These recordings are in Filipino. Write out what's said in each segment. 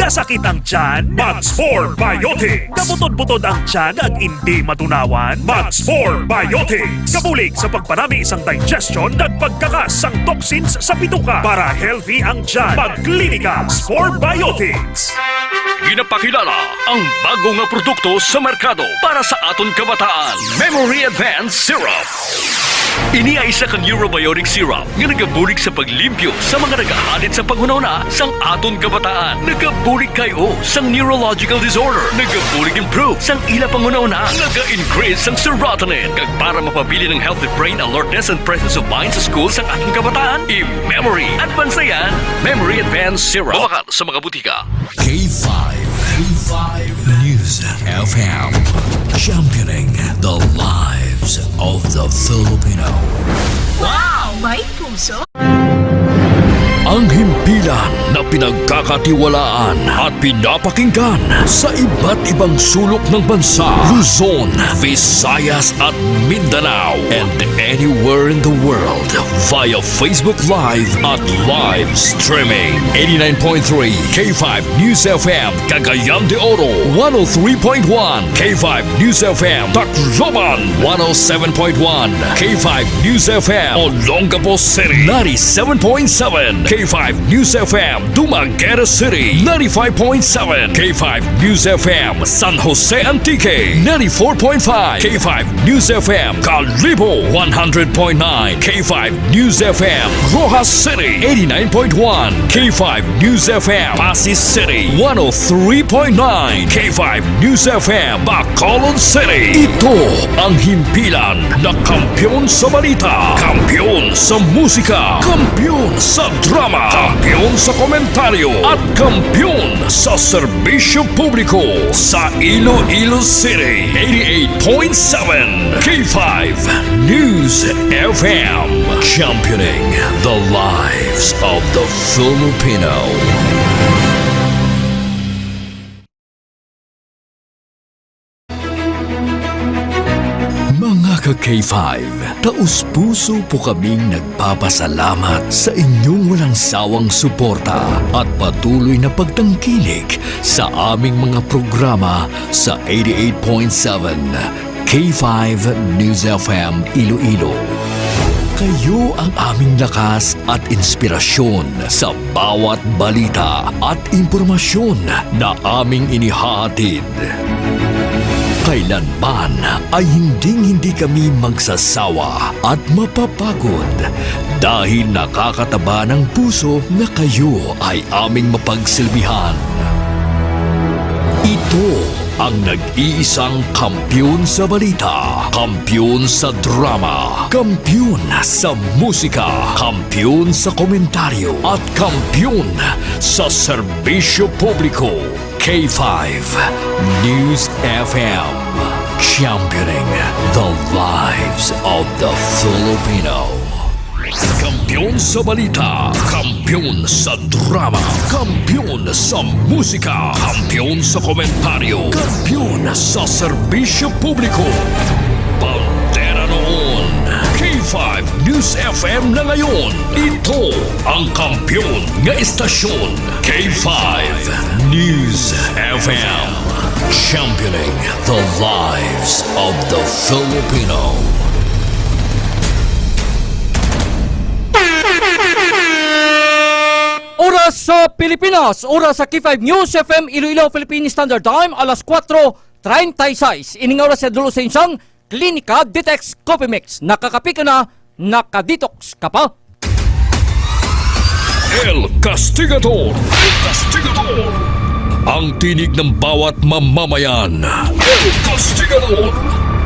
Kasakit ang tiyan? Max4 Biotics. Kabutod-butod ang tiyan ag hindi matunawan? Max4 Biotics. Kabulig sa pagparami isang digestion at pagkakas ang toxins sa bituka para healthy ang tiyan. Magklinika Max4 Biotics. Ginapakilala ang bago nga produkto sa merkado para sa aton kabataan. Memory Advanced Syrup. Ini ay isa ka neurobiotic syrup nga nagabulig sa paglimpyo sa mga nagahalit sa panghunahuna sang aton kabataan. Nagabulig kayo sang neurological disorder. Nagabulig improve sang ila panghunahuna. Naga-increase sang serotonin. Kag para mapabili ng healthy brain alertness and presence of mind sa school sang aton kabataan. I-Memory Advanced na yan. Memory Advanced Syrup. Bumakal sa mga butika. K5 News FM, championing the lives of the Filipino. Wow! May puso? Ang himpilan na pinagkakatiwalaan at pinapakinggan sa iba't ibang sulok ng bansa, Luzon, Visayas at Mindanao, and anywhere in the world via Facebook Live at live streaming. 89.3 K5 News FM, Cagayan de Oro, 103.1 K5 News FM, Tacloban, 107.1 K5 News FM, Olongapo City, 97.7 K5 News FM, Dumaguete City, 95.7 K5 News FM, San Jose Antique, 94.5 K5 News FM, Calibo, 100.9 K5 News FM, Rojas City, 89.1 K5 News FM, Pasig City, 103.9 K5 News FM, Bacolod City. Ito ang himpilan na kampyon sa balita, kampyon sa musika, kampyon sa drama, kampyon sa komentaryo at kampyon sa serbisyo publiko sa Iloilo City. 88.7 K5 News FM, championing the lives of the Filipino. Mga ka-K5, taus-puso po kaming nagpapasalamat sa inyong walang sawang suporta at patuloy na pagtangkilik sa aming mga programa sa 88.7 K5 News FM Iloilo. Kayo ang aming lakas at inspirasyon sa bawat balita at impormasyon na aming inihahatid. Kailanman ay hindi kami magsasawa at mapapagod dahil nakakataba ng puso na kayo ay aming mapagsilbihan. Ito ang nag-iisang kampyon sa balita, kampyon sa drama, kampyon sa musika, kampyon sa komentaryo at kampyon sa serbisyo publiko. K5 News FM, championing the lives of the Filipino. Kampyon sa balita, kampyon sa drama, kampyon sa musika, kampyon sa komentaryo, kampyon sa serbisyo publiko. Bandera noon, K5 News FM na ngayon. Ito ang kampyon nga istasyon, K5 News FM, championing the lives of the Filipino. Oras sa Pilipinas, oras sa K5 News FM Iloilo Philippine Standard Time, alas 4:36. Ining oras sa dulo sa insang Klinika Detox Coffee Mix. Nakakapi ka na, nakadetox ka pa. El Castigador, El Castigador, ang tinig ng bawat mamamayan. El Castigador,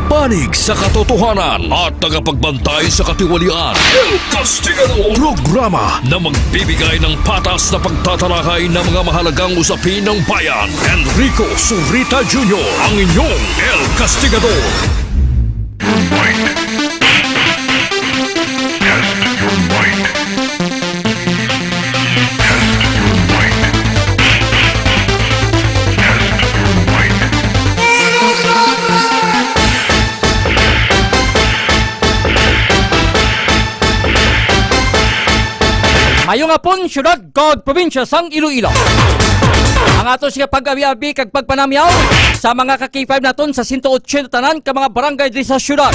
panig sa katotohanan at tagapagbantay sa katiwalian. El Castigador, programa na magbibigay ng patas na pagtatalakay ng mga mahalagang usapin ng bayan. Enrico Surita Jr., ang inyong El Castigador. Mayong hapon, syudad kag probinsya sang Iloilo. ang ato siya pag-abi-abi kag pagpanamyaw sa mga ka-K5 naton sa 180 tanan ka mga barangay diri sa syudad.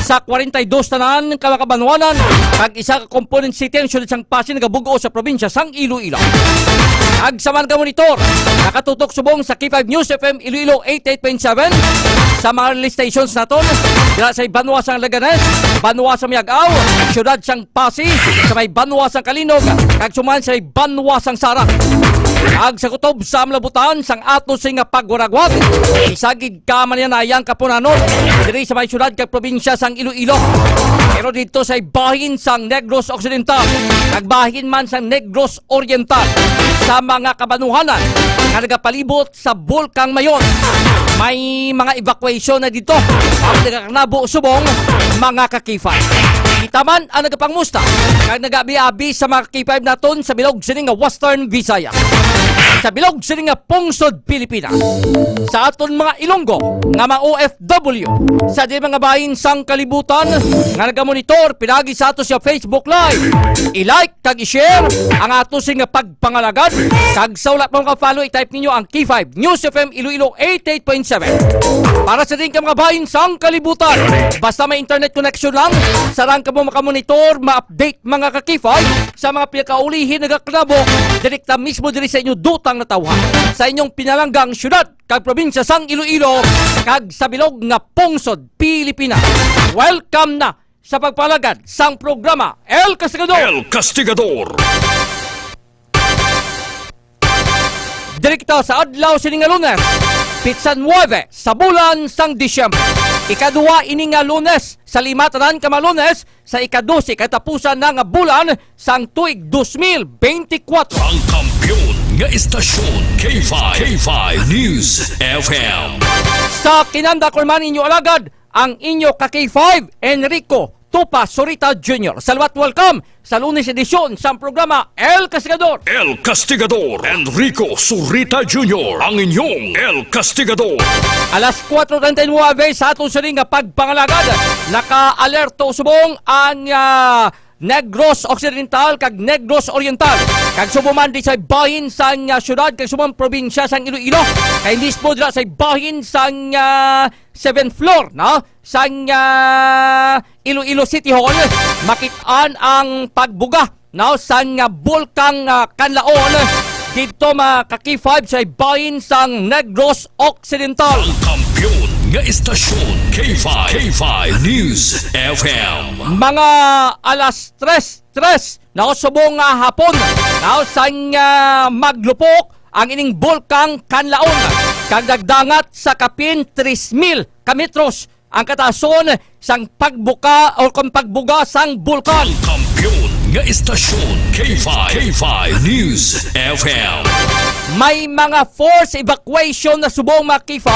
Sa 42 tanan ka mga kabanwanan kag isa ka component city ang syudad sang Pasig nagabugo sa probinsya sang Iloilo. Ag sa mga monitor, nakatutok subong sa K5 News FM Iloilo 88.7 sa mga release stations naton dira sa Banwa sang Laganes, Banwa sa Miagaw, syudad sang Pasig, sa may Banwa sang Kalinog, kag suman sa may Banwa sang Sara. Ag sa kutob sa amlabutan sang ato sing pagwaragwag, isagig ka man yan ayang kapunanon diri sa may syudad kag probinsya sang Iloilo. Pero dito sa bahin sang Negros Occidental, nagbahin man sang Negros Oriental, sa mga kabanuhanan na nagapalibot sa Bulkang Mayon. May mga evacuation na dito ang nagkakanabo subong mga ka-K5. Kita man ang nagapangmusta kag nagabi-abi sa mga K5 naton sa bilog sini nga Western Visayas, sa bilog sini nga Pungsod, Pilipinas, sa aton mga Ilonggo nga mga OFW, sa di mga bahin sang kalibutan nga nagamonitor pinagi sa ato sa Facebook Live. I-like kag i-share ang ato sing pagpangalagad kag sa wala pa follow i-type ninyo ang K5 News FM Iloilo 88.7 para sa din ka mga bahin sang kalibutan. Basta may internet connection lang, sarang ka mo makamonitor, ma-update mga ka-K5 sa mga pinakaulihin nagaklabo direkta mismo diri sa inyo dutang natawhan sa inyong pinalanggang syudad kag probinsya sang Iloilo kag sa bilog nga Pungsod, Pilipinas. Welcome na sa pagpalagad sang programa El Castigador. El Castigador. Direkta sa adlaw sining nga Lunes, Pitsan 9 sa bulan sang Disyembre. Ikaduha ini nga Lunes sa 5 tanan ka mga Lunes sa ika-12 katapusan na nga bulan sang tuig 2024. Ang kampiyon nga istasyon K5 News FM. Sa kinanda ko man inyo alagad ang inyo ka-K5 Enrico Tupa Sorita Jr. Salawat welcome sa Lunes edisyon sa programa El Castigador. El Castigador, Enrico Surita Jr. Ang inyong El Castigador. Alas 4:39 sa atong sining nga pagpangalagad, naka-alerto subong ang Negros Occidental kag Negros Oriental. Kag subuman di sa bahin sang syudad kag sumang probinsya sang Iloilo. Kay mismo dira sa bahin sang 7th floor, no? Sang Iloilo City Hall, makitaan ang pagbuga, no? Sang Bulkang Kanlaon dito mga ka-K5 sa bahin sang Negros Occidental. Ang kampiyon nga istasyon K5 News FM. Mga alas 3 na subong hapon na sang maglupok ang ining Bulkang Kanlaon kag dagdangat sa kapin 3,000 kametros ang katason sang pagbuka o kung pagbuga sang bulkan. Ang kampiyon nga istasyon K5 News FM. May mga force evacuation na subong mga K5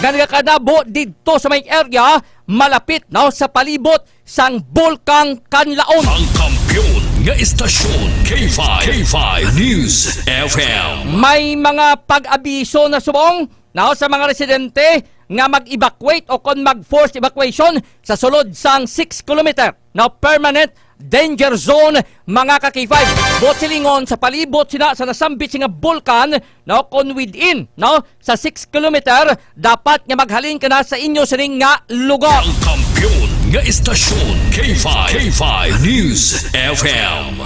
na nagkakadabo dito sa may area malapit na sa palibot sang Bulkang Kanlaon. Ang kampiyon nga istasyon K5 News FM. May mga pag-abiso na subong na sa mga residente nga mag-evacuate o kung mag-forced evacuation sa sulod sang 6 kilometer na permanent danger zone mga ka-K5. Botsilingon sa palibot sina sa nasambit nga bulkan no kon within no sa 6 kilometer dapat nga maghalin ka na sa inyo sining nga lugar. Ang kampiyon nga istasyon K5 News FM.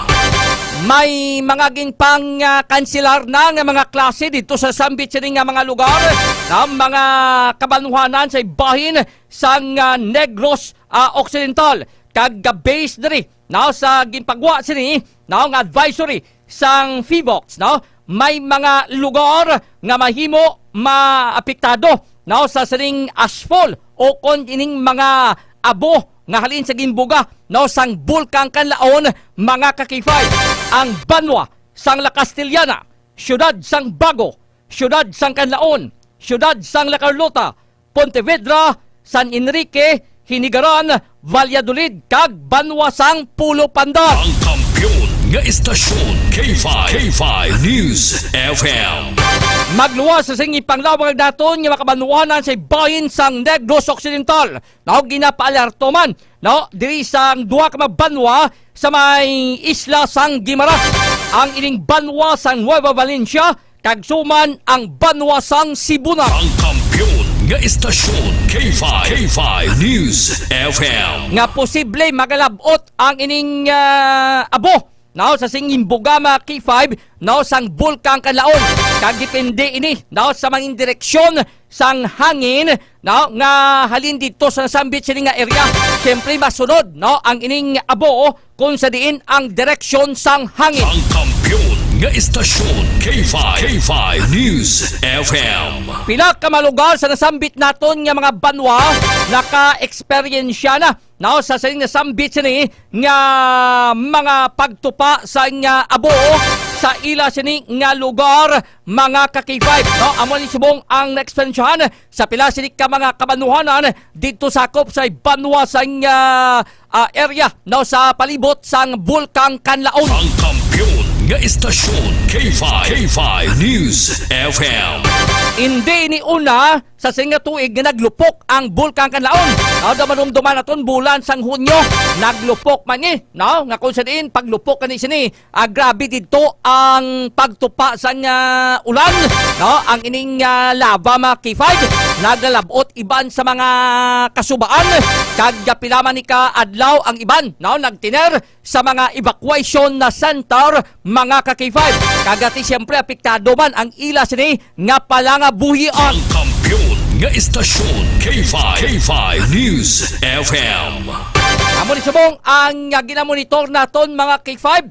May mga ginpang kansilar na nga mga klase dito sa sambit sining nga mga lugar na mga kabanuhanan sa bahin sang Negros Occidental kag base diri now sa ginpagwa sini now nga advisory sang FIVOX now may mga lugar nga mahimo maapektado now sa sining asphalt o kon ining mga abo nga halin sa gimbuga no sang Bulkang Kanlaon mga ka-K5. Ang Banwa sang La Castellana, syudad sang Bago, syudad sang Kanlaon, syudad sang La Carlota, Pontevedra, San Enrique, Hinigaran, Valladolid kag Banwa sang Pulo Pandar. Ang kampiyon nga istasyon K5 News FM. Magluwas sa singi panglawag daton nga makabanuanan sa bahin sang Negros Occidental. Now ginapaalerto man no diri sang duha ka Banwa sa may isla sang Guimaras. Ang ining Banwa sang Nueva Valencia kagsuman ang banwasang Sibuna. Ang kampiyon nga istasyon K5 News FM. Nga posible magalabot ang ining abo sa singing Bugama K5 sang bulkang Kanlaon. Kag depende ini sa mga direksyon sang hangin nga halin dito sa nasambit sini nga area. Siyempre masunod ang ining abo kung sa diin ang direksyon sang hangin. Ang kampiyon nga istasyon K5 News FM. Pila ka malugar sa nasambit naton nga mga banwa naka-experience na sa sining nasambit sini nga mga pagtupa sa nga abo sa ila sini nga lugar mga ka-K5. Amo ni subong ang na-experiencehan sa pila sini ka mga kabanuhanan dito sakop sa banwa sa nga area sa palibot sang bulkang Kanlaon. Ang kampiyon nga istasyon K5 News FM. Hindi ni una sa singa tuig nga naglupok ang bulkang Kanlaon. Damanumduman naton bulan sang Hunyo naglupok man ni nga kung saan paglupok kani sini grabe dito ang pagtupa sa ulan ang ining lava mga K5 naglalabot iban sa mga kasubaan kag pilaman ni ka adlaw ang iban nagtiner sa mga evacuation na center mga ka-K5 kagati siyempre apektado man ang ila sini nga palanga buhian. Ang kampiyon nga istasyon K5 News FM. Amo ni subong ang ginamonitor naton mga K5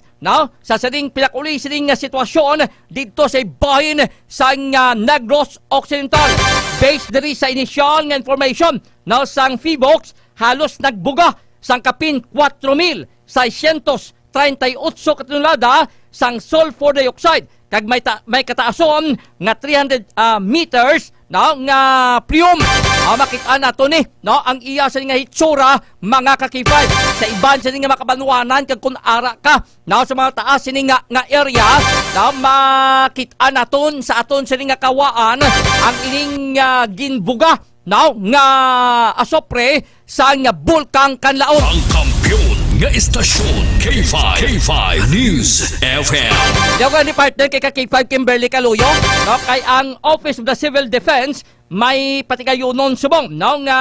sa sining pilakuli sining sitwasyon dito sa bahin sa Negros Occidental. Based diri sa initial nga information sang PHIVOLCS halos nagbuga sang kapin 4,638 katonelada sang sulfur dioxide kag may kataason nga 300 meters nga prium. Makita nato ni ang iya sa nga hitsura mga ka-K5 sa iban sa nga makabanwanan kag kun ara ka sa mga taas sini nga area makita naton sa aton sini nga kawaan ang ining ginbuga nga asopre sa nga bulkang Kanlaon. Ang kampiyon nga istasyon K5 News FM. Diyaw ni partner kay K5 Kimberly Caluyo kay ang Office of the Civil Defense may patigayunon subong nga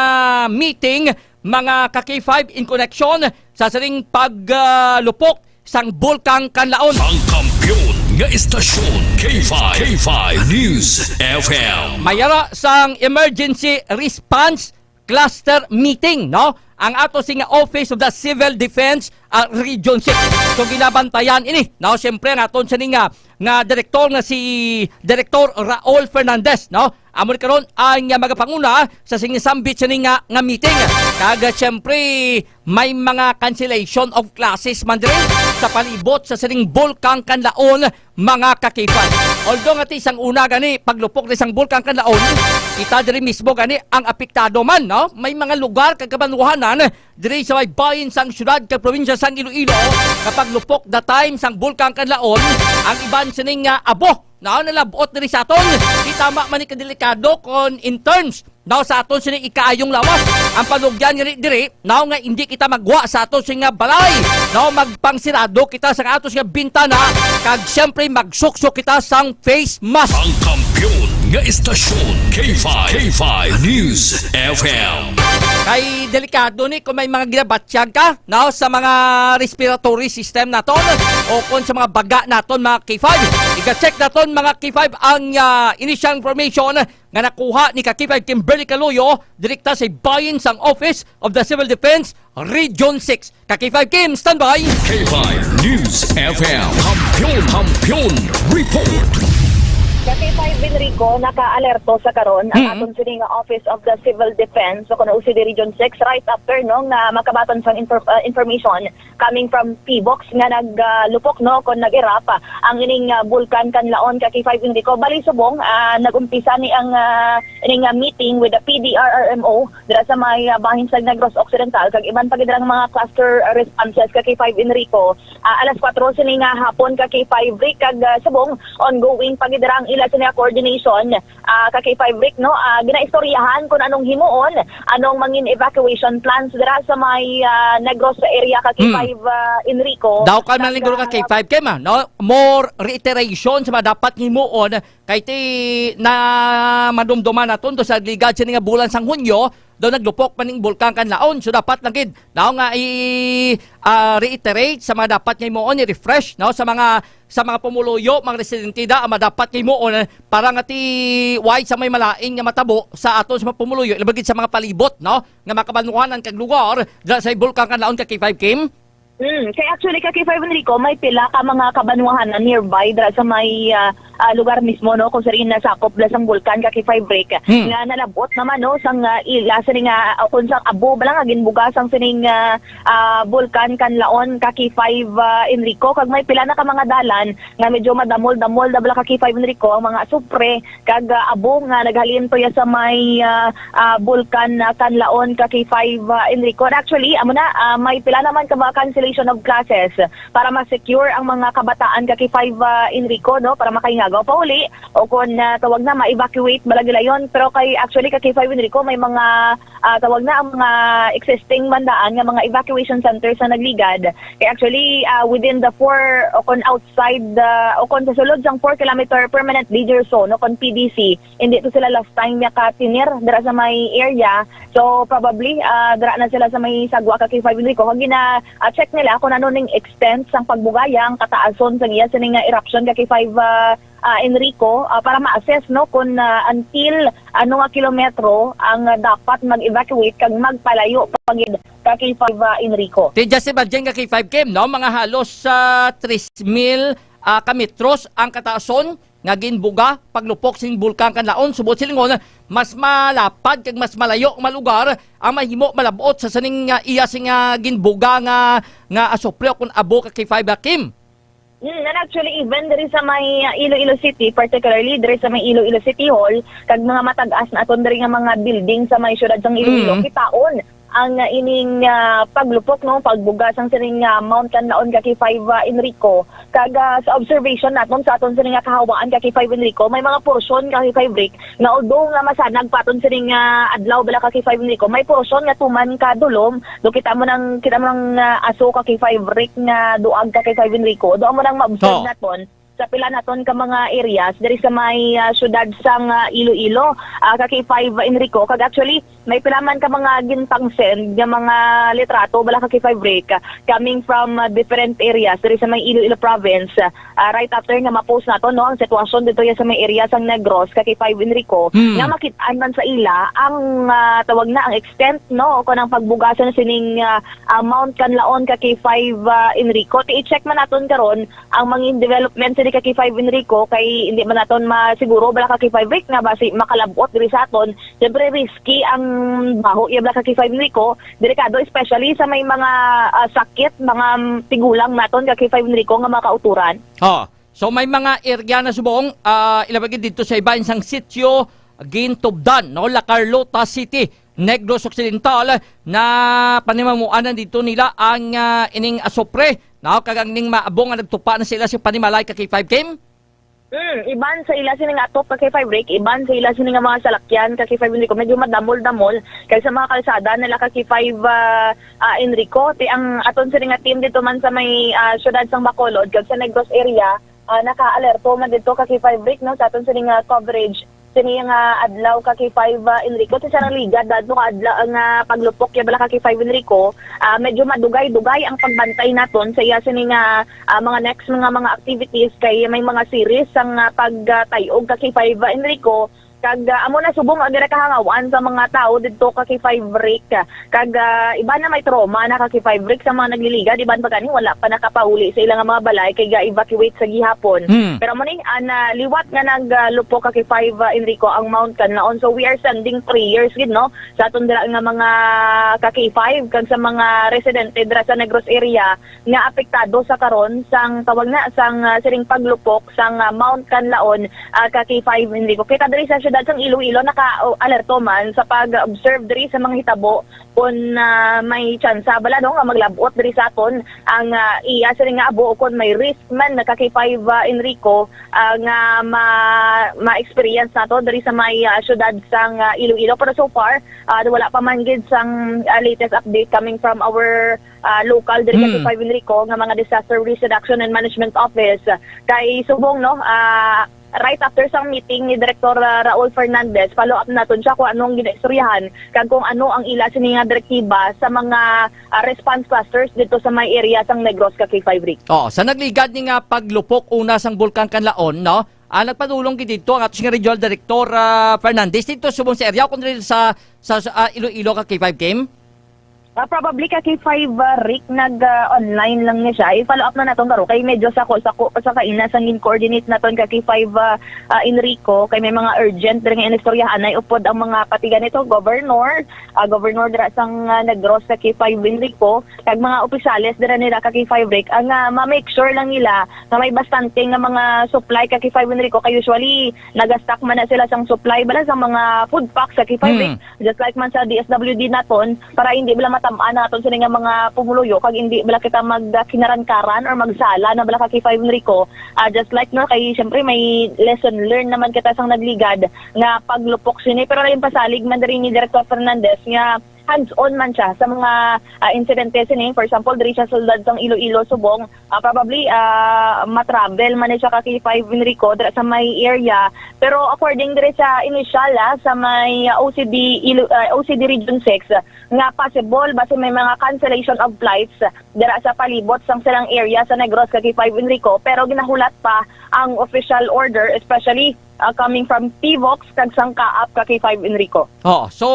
meeting mga ka-K5 in connection sa sining paglupok sang bulkang Kanlaon. Ang kampiyon nga istasyon K5 News FM. Mayara sang emergency response cluster meeting ang ato singa Office of the Civil Defense Region 6. So ginabantayan ini siyempre ang aton sininga nga direktor nga si Direktor Raul Fernandez amo karon ang magapanguna sa singisambit sininga nga meeting kag siyempre may mga cancellation of classes man diri sa palibot sa sining bulkang Kanlaon mga ka-K5. Although nga isang una gani paglupok ni sang bulkang Kanlaon kita diri mismo gani ang apektado man may mga lugar kag kabanwahanan diri sa may bahin sang syudad kag probinsya sang Iloilo kapag lupok the time sang bulkang Kanlaon ang iban sining abo nalabot diri sa aton di tama man ni kadelikado kon in terms sa aton sining ikaayong lawas ang panugyan nga diri nga hindi kita magwa sa aton sing balay magpangsirado kita sa aton sing bintana kag siyempre magsuksok kita sang face mask. Ang kampiyon nga istasyon K5 News FM. Kay delikado ni kung may mga ginabatsyag ka sa mga respiratory system naton o kung sa mga baga naton mga K5. Iga-check naton mga K5 ang initial information nga nakuha ni K5 Kimberly Caluyo direkta sa bayin sang Office of the Civil Defense Region 6. K5 Kim, standby! K5 News FM. Kampiyon Report. K5 Enrico, naka-alerto sa karon ang aton sining Office of the Civil Defense so kuno UCD Region 6 right after nga makabatan sang information coming from PHIVOLCS nga naglupok kon nag-erupt ang ining bulkan Kanlaon K5 Enrico. Bali subong nagumpisa ni ang ining meeting with the PDRRMO dira sa may bahin sa Negros Occidental kag iban pa gid mga cluster responses K5 Enrico. Alas 4 sini nga hapon K5 kag subong ongoing pa gid ang ila sini accord coordination ka K5 Rick no ginaistoryahan kung anong himuon, anong mangin evacuation plans dira sa may Negros area ka K5 Enrico. Daw ka man linggo ka kay 5K ma, no? More reiteration sa mga dapat himuon kay ti na madumduman naton to sa ligad sa nga bulan sang Hunyo, daw naglupok maning bulkan Kanlaon. So dapat lang gid daw nga reiterate sa mga dapat nga himuon, i-refresh no sa mga pumuluyo, mga residente da ang dapat nga himuon para nga ti wide sa may malaing nga matabo sa aton sa mga pumuluyo, ilabagid sa mga palibot no nga makabanwanan kag lugar dira sa bulkan Kanlaon ka kay 5 Kim. Kaya actually ka K5 Enrico, may pila ka mga kabanwahan na nearby dra sa may lugar mismo no kung saan nasakop la sang bulkan ka K5 Rick nga nalabot naman no sang ila sa nga kung sang abo balang agin bugasang sining bulkan Kanlaon ka K5 Enrico kag may pila na ka mga dalan nga medyo madamol-damol da bala ka K5 Enrico ang mga supre kag abo nga naghalin to ya sa may bulkan Kanlaon ka K5 Enrico. Actually amo na may pila naman ka mga cancellation of classes para ma-secure ang mga kabataan ka K5 Enrico no para makaingagaw pa uli o kung tawag na ma-evacuate balaglayon. Pero kay actually ka K5 Enrico may mga tawag na ang mga existing mandaan nga mga evacuation centers na nagligad. Kaya actually within the 4 o kung outside o kung sa sulod sang 4 kilometer permanent danger zone o kung PDC hindi to sila last time nga katinir dira sa may area. So probably dira na sila sa may sagwa ka K5 Enrico kag check nila kung ano ning extent sang pagbugayang kataason sa iya sining eruption ka K5 Enrico para ma-assess no kung until ano nga kilometro ang dapat mag-evacuate kag magpalayo pagid ka K5 Enrico. Ti just imagine ka kay 5 Kim no mga halos sa 3,000 kametros ang kataason nga ginbuga paglupok sing bulkan Kanlaon. Subot silingon mas malapad kag mas malayo nga lugar ang mahimo malabot sa saning iya sing ginbuga nga asopre kun abo ka kay 5 Kim. And actually, even there is sa may Iloilo City, particularly there is sa may Iloilo City Hall, kag mga matag-as na aton diri nga mga building sa may syudad sang Iloilo, kitaon ang ining paglupok no pagbuga sang sining Mount Kanlaon ka K5 Enrico. Kag sa observation naton sa aton sining kahawaan ka K5 Enrico, may mga porsyon ka K5 Rick na although nga masanag paton sining adlaw bala ka K5 Enrico, may porsyon nga tuman ka dulom do kita mo nang aso ka K5 Rick nga duag ka K5 Enrico. Do mo nang ma-observe naton sa pila naton ka mga areas diri sa may syudad sang Iloilo ka K5 Enrico. Kag actually may pilaman ka mga gintangsen nga mga litrato bala ka K5 Rick coming from different areas diri sa may Iloilo province right after nga ma-post naton no ang sitwasyon dito sa may area sang Negros ka K5 Enrico nga makit-an man sa ila ang tawag na ang extent no kun ang pagbugasan sining Mount Kanlaon ka K5 Enrico. I-check man naton karon ang mga development sa ka K5 Enrico kay hindi man naton masiguro bala ka K5 Rick nga basi makalabot diri sa aton. Siyempre risky ang baho iya bala ka K5 Enrico, delikado especially sa may mga sakit, mga tigulang naton ka K5 Enrico nga makauturan. So may mga area na subong ilabagid dito sa iba sang sitio gintubdan no La Carlota City, Negros Occidental na panimamuanan dito nila ang ining asopre no kagang ning maabong nga nagtupa na sila sa panimalay ka K5 Kim. Iban sa ila sining atop ka K5 Rick, iban sa ila sining mga salakyan ka K5 Enrico, medyo madamol-damol kaysa mga kalsada nila ka K5 Enrico. Ti ang aton sining team dito man sa may syudad sang Bacolod kag sa Negros area naka-alerto man dito ka K5 Rick no sa aton sining coverage sini nga adlaw ka K5 Enrico sa sarang liga dadto ka adlaw nga paglupok ya bala ka K5 Enrico medyo madugay-dugay ang pagbantay naton sa iya sini nga mga next mga activities kay may mga series ang pagtayog ka K5 Enrico kag amo na subong agara kahangawan sa mga tao didto ka K5 Rick kag iba na may trauma na ka K5 Rick sa mga nagliliga di ba kani wala pa nakapauli sa ilang mga balay kay ga-evacuate sa gihapon pero mo ni liwat nga naglupo ka K5 Enrico ang Mount Kanlaon. So we are sending prayers gid no sa aton dira nga mga ka K5 kag sa mga residente dira sa Negros area nga apektado sa karon sang tawag na sang siring paglupok sang Mount Kanlaon ka K5 Enrico. Kita diri sa syudad sang Iloilo naka-alerto man sa pag-observe diri sa mga hitabo kung may tsansa bala no nga maglabot diri sa aton ang iya sa nga abo kung may risk man na K5 Enrico nga ma-experience nato diri sa may syudad sang Iloilo. Pero so far wala pa man gid sang latest update coming from our local diri sa K5 Enrico nga mga disaster risk reduction and management office kay subong no right after sang meeting ni Director Raul Fernandez, follow up naton siya kung anong ginaistoryahan kag kung ano ang ila sini nga direktiba sa mga response clusters dito sa may area sang Negros ka K5 Rick. Sa nagligad ni nga paglupok una sang Bulkan Kanlaon, no? Nagpadulong gid dito ang ating regional director Fernandez dito subong sa area kundi sa Iloilo ka K5 Kim. Probably ka K5 Rick nag-online lang niya siya. I-follow up na naton karo kay medyo sa kaina sang in-coordinate naton ka K5 Enrico kay may mga urgent diri nga inistoryahan ay upod ang mga patigan nito governor dira sang Negros sa K5 Enrico kag mga opisyales dira nila ka K5 Rick ang ma-make sure lang nila na may bastante nga mga supply ka K5 Enrico kay usually nagastock man na sila sang supply bala sa mga food packs sa K5 Rick just like man sa DSWD naton para hindi bala tamaan naton sa nga mga pumuluyo kag hindi bala kita magkinarankaran or magsala na bala ka K5 Enrico just like no kay syempre may lesson learned naman kita sang nagligad nga paglupok sini pero lain pasalig man diri ni Director Fernandez nga hands-on man siya sa mga insidente sini. For example, diri siya sulod sang Iloilo Subong, probably matravel man siya ka K5 Enrico dira sa may area. Pero according diri sa initial sa may OCD Region 6 nga possible base may mga cancellation of flights dira sa palibot sang silang area sa Negros ka K5 Enrico pero ginahulat pa ang official order especially coming from PVOX kag sang Kaap ka K5 Enrico. So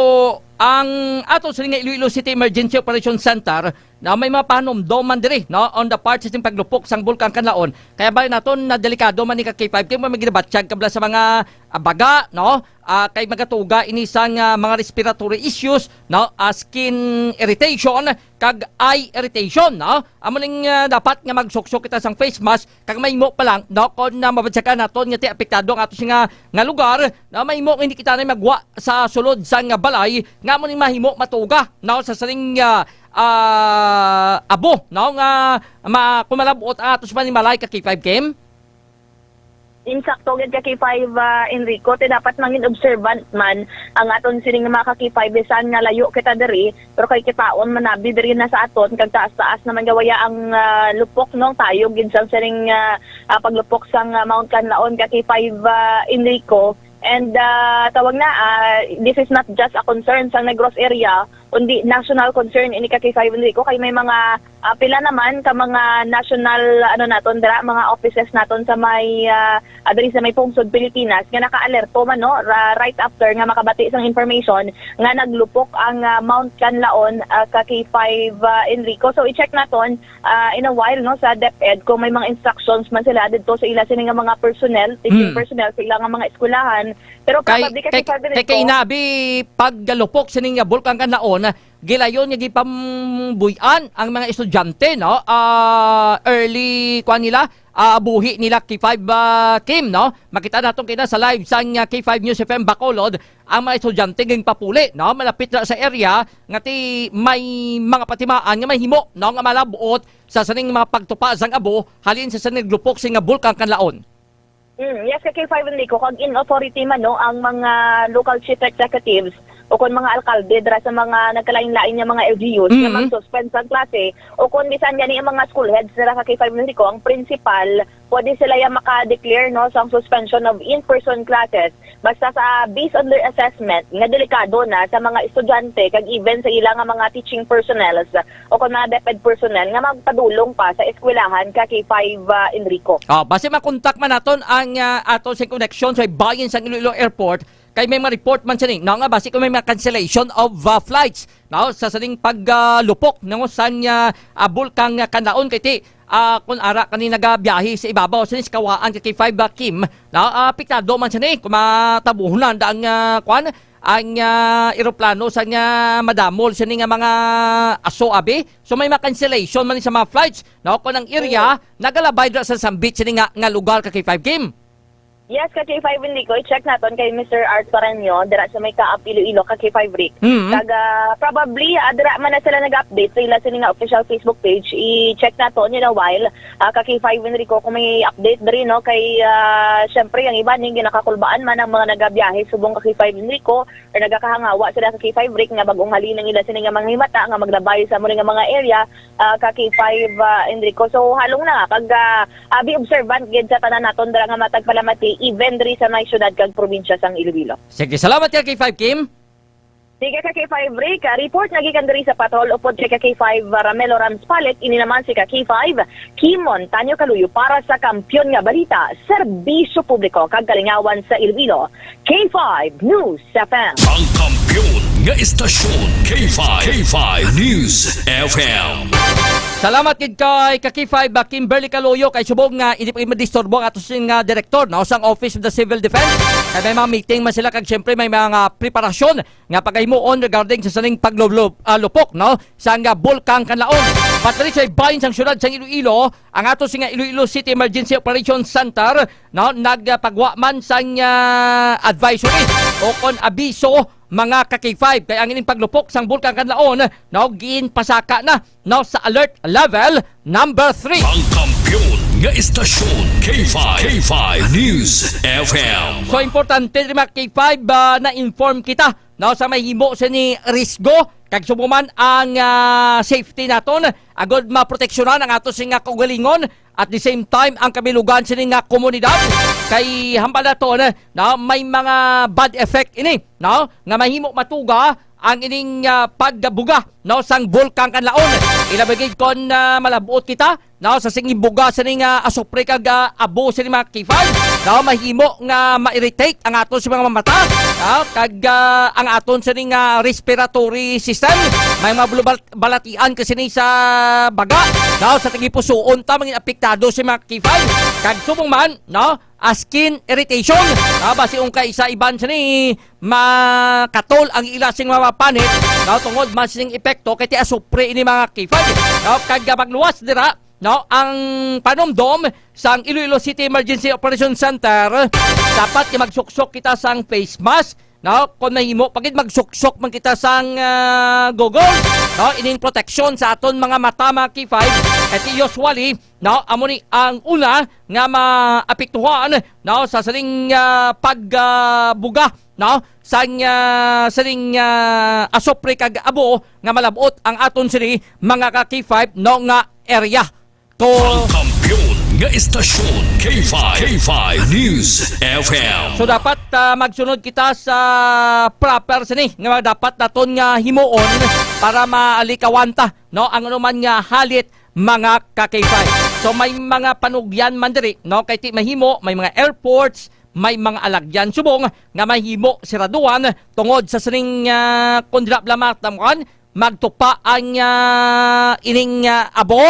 ang ato sa nga Iloilo City Emergency Operations Center na may mga panomdoman diri no on the part sa paglupok sang Bulkan Kanlaon kaya ba naton na delikado man ni ka K5 kay may ginabatsyag kabla sa mga baga no kay magatuga ini sang mga respiratory issues no skin irritation kag eye irritation no amo ning dapat nga magsuksok kita sang face mask kag mahimo pa lang no kon na mabatsagan naton nga ti apektado ang ato nga lugar na mahimo hindi kita na magwa sa sulod sang balay nga mo ning mahimo matuga no sa saling abo no nga kumalabot atos man ni malay ka K5 Kim. Insakto gid ka K5 Enrico te dapat mangin observant man ang aton sining mga ka K5 bisan nga layo kita diri pero kay kitaon manabi diri na sa aton kag taas-taas naman gawaya ang lupok no tayo gid sang sining paglupok sang Mount Canlaon ka K5 Enrico and tawag na this is not just a concern sa Negros area kundi national concern ini ka K5 Enrico kay may mga pila naman ka mga national naton dira mga offices naton sa may diri sa may pungsod Pilipinas nga naka-alerto man no right after nga makabati sang information nga naglupok ang Mount Canlaon ka K5 Enrico. So i-check naton in a while no sa DepEd kung may mga instructions man sila didto sa ila sini nga mga personnel teaching personnel sa ilang mga eskwelahan pero probably ka K5 Enrico kay inabi paggalupok sining nga Bulkan Kanlaon gilayon nga gipambuyan ang mga estudyante no early kuan nila buhi nila K5 Kim no makita naton kina sa live sang K5 News FM Bacolod ang mga estudyante ging papuli no malapit na sa area nga ti may mga patimaan nga mahimo no nga malabuot sa saning mga pagtupa sang abo halin sa saning glupok sing nga Bulkan Kanlaon. Yes, kay K5 Enrico, kag in authority man no ang mga local chief executives o kung mga alkalde dira sa mga nagkalain-lain nga mga LGUs nga mag-suspend sa klase o kung bisan gani ang mga school heads dira sa K5 Enrico ang principal pwede sila yung maka-declare no sa suspension of in-person classes basta sa based on their assessment nga delikado na sa mga estudyante kag even sa ilang mga teaching personnel o kung mga DepEd personnel nga magpadulong pa sa eskwelahan ka K5 Enrico. Base makontak man naton ang ato sa connection sa bayan sa Iloilo Airport kay may mga report man siya no nga base kung may mga cancellation of flights no sa saling paglupok no sa Bulkan Kanlaon kay ti kung ara kanina nagabiyahe sa ibabaw sa kawaan kay K5 Kim na apektado man siya ni kumatabuhunan ang kwan ang eroplano sa madamol sa nga mga aso abi so may mga cancellation man sa mga flights no kung ang area nagalabay sa sambit sa nga lugar kay K5 Kim. Yes, ka K5 Enrico, i-check naton kay Mr. Art Paranyo, dira sa may Kaap Iloilo, ka K5 Rick. Probably, dira man na sila nag-update sa ila sila nga official Facebook page. I-check naton in a while, ka K5 Enrico, kung may update diri, no, kay, syempre, yung iba, yung ginakakulbaan man ang mga nagabiyahe, subong ka K5 Enrico, or nagakahangawa sila ka K5 Rick, nga bagong halin ng ila sila nga mga himata, nga maglabay sa mga mga area, ka K5 Enrico. So, halong na, pag be observant, gid sa tanan naton, dira nga matagpalamati, even diri sa may syudad kag probinsya sang Iloilo. Sige, salamat ka K5 Kim. Sige ka K5 Rick, report lagi kan diri sa patrol upod kay ka K5 Ramelo Ramspalet, ini naman si ka K5 Kimon Tanyo Kaluyo para sa Kampiyon nga Balita, Serbisyo Publiko kag Kalingawan sa Iloilo. K5 News FM. Ang kampiyon nga istasyon K5 News FM. Salamat gid kay K5 Kimberly Caloyo kay subong nga hindi pa madisturbo ang ato sing direktor no sang Office of the Civil Defense. Kay may mga meeting man sila kag syempre may mga preparasyon nga paghimuon regarding sa saning paglupok no sang Bulkang Kanlaon. Patri sa bahin sang syudad sang Iloilo, ang ato sing Iloilo City Emergency Operations Center no nagpagwa man sang advisory o kon abiso mga ka-K5 kaya ang ining paglupok sang Bulkang Kanlaon no giin pasaka na no sa alert level number 3. Ang kampiyon nga istasyon K5 News FM. So importante rin mga K5 na inform kita no sa may himo sa ni risgo kag sumuman ang safety naton agod maproteksyonan ang ato sing kaugalingon at the same time ang kabilugan sa nga komunidad kay hambal naton na may mga bad effect ini no nga mahimo matuga ang ining pagbuga no sang Bulkang Kanlaon. Ilabigid kon malabot kita no sa sing buga sa ning asupre kag abo sa mga K5 no mahimo nga ma-irritate ang aton sa mga mata no? Kag ang aton sa ning respiratory system may mga balatian kasi ni sa baga no sa tigipusoon ta mangin apektado sa mga K5 kag subong man no skin irritation basi kay sa iban sa ni makatol ang ila sing mapapanit no tungod mas sing epekto kay ti asupre ini mga K5 no kag magluwas dira no ang panomdom sang Iloilo City Emergency Operations Center dapat magsuksok kita sang face mask no kung mahimo pagid magsuksok man kita sang gogol no ining protection sa aton mga mata mga K5 at usually no amo ni ang una nga maapektuhan no sa saling pagbuga no sang saling asopre kag abo nga malabot ang aton sini mga ka-K5 no nga area to Ang kampiyon nga istasyon K5 News FM. so dapat magsunod kita sa proper sini nga dapat naton nga himuon para maalikawanta no ang anuman nga halit mga ka-K5. So may mga panugyan man diri no kay ti mahimo may mga airports may mga alagyan subong nga mahimo siraduan tungod sa sining kundra blamat tamuan magtupa ang ining abo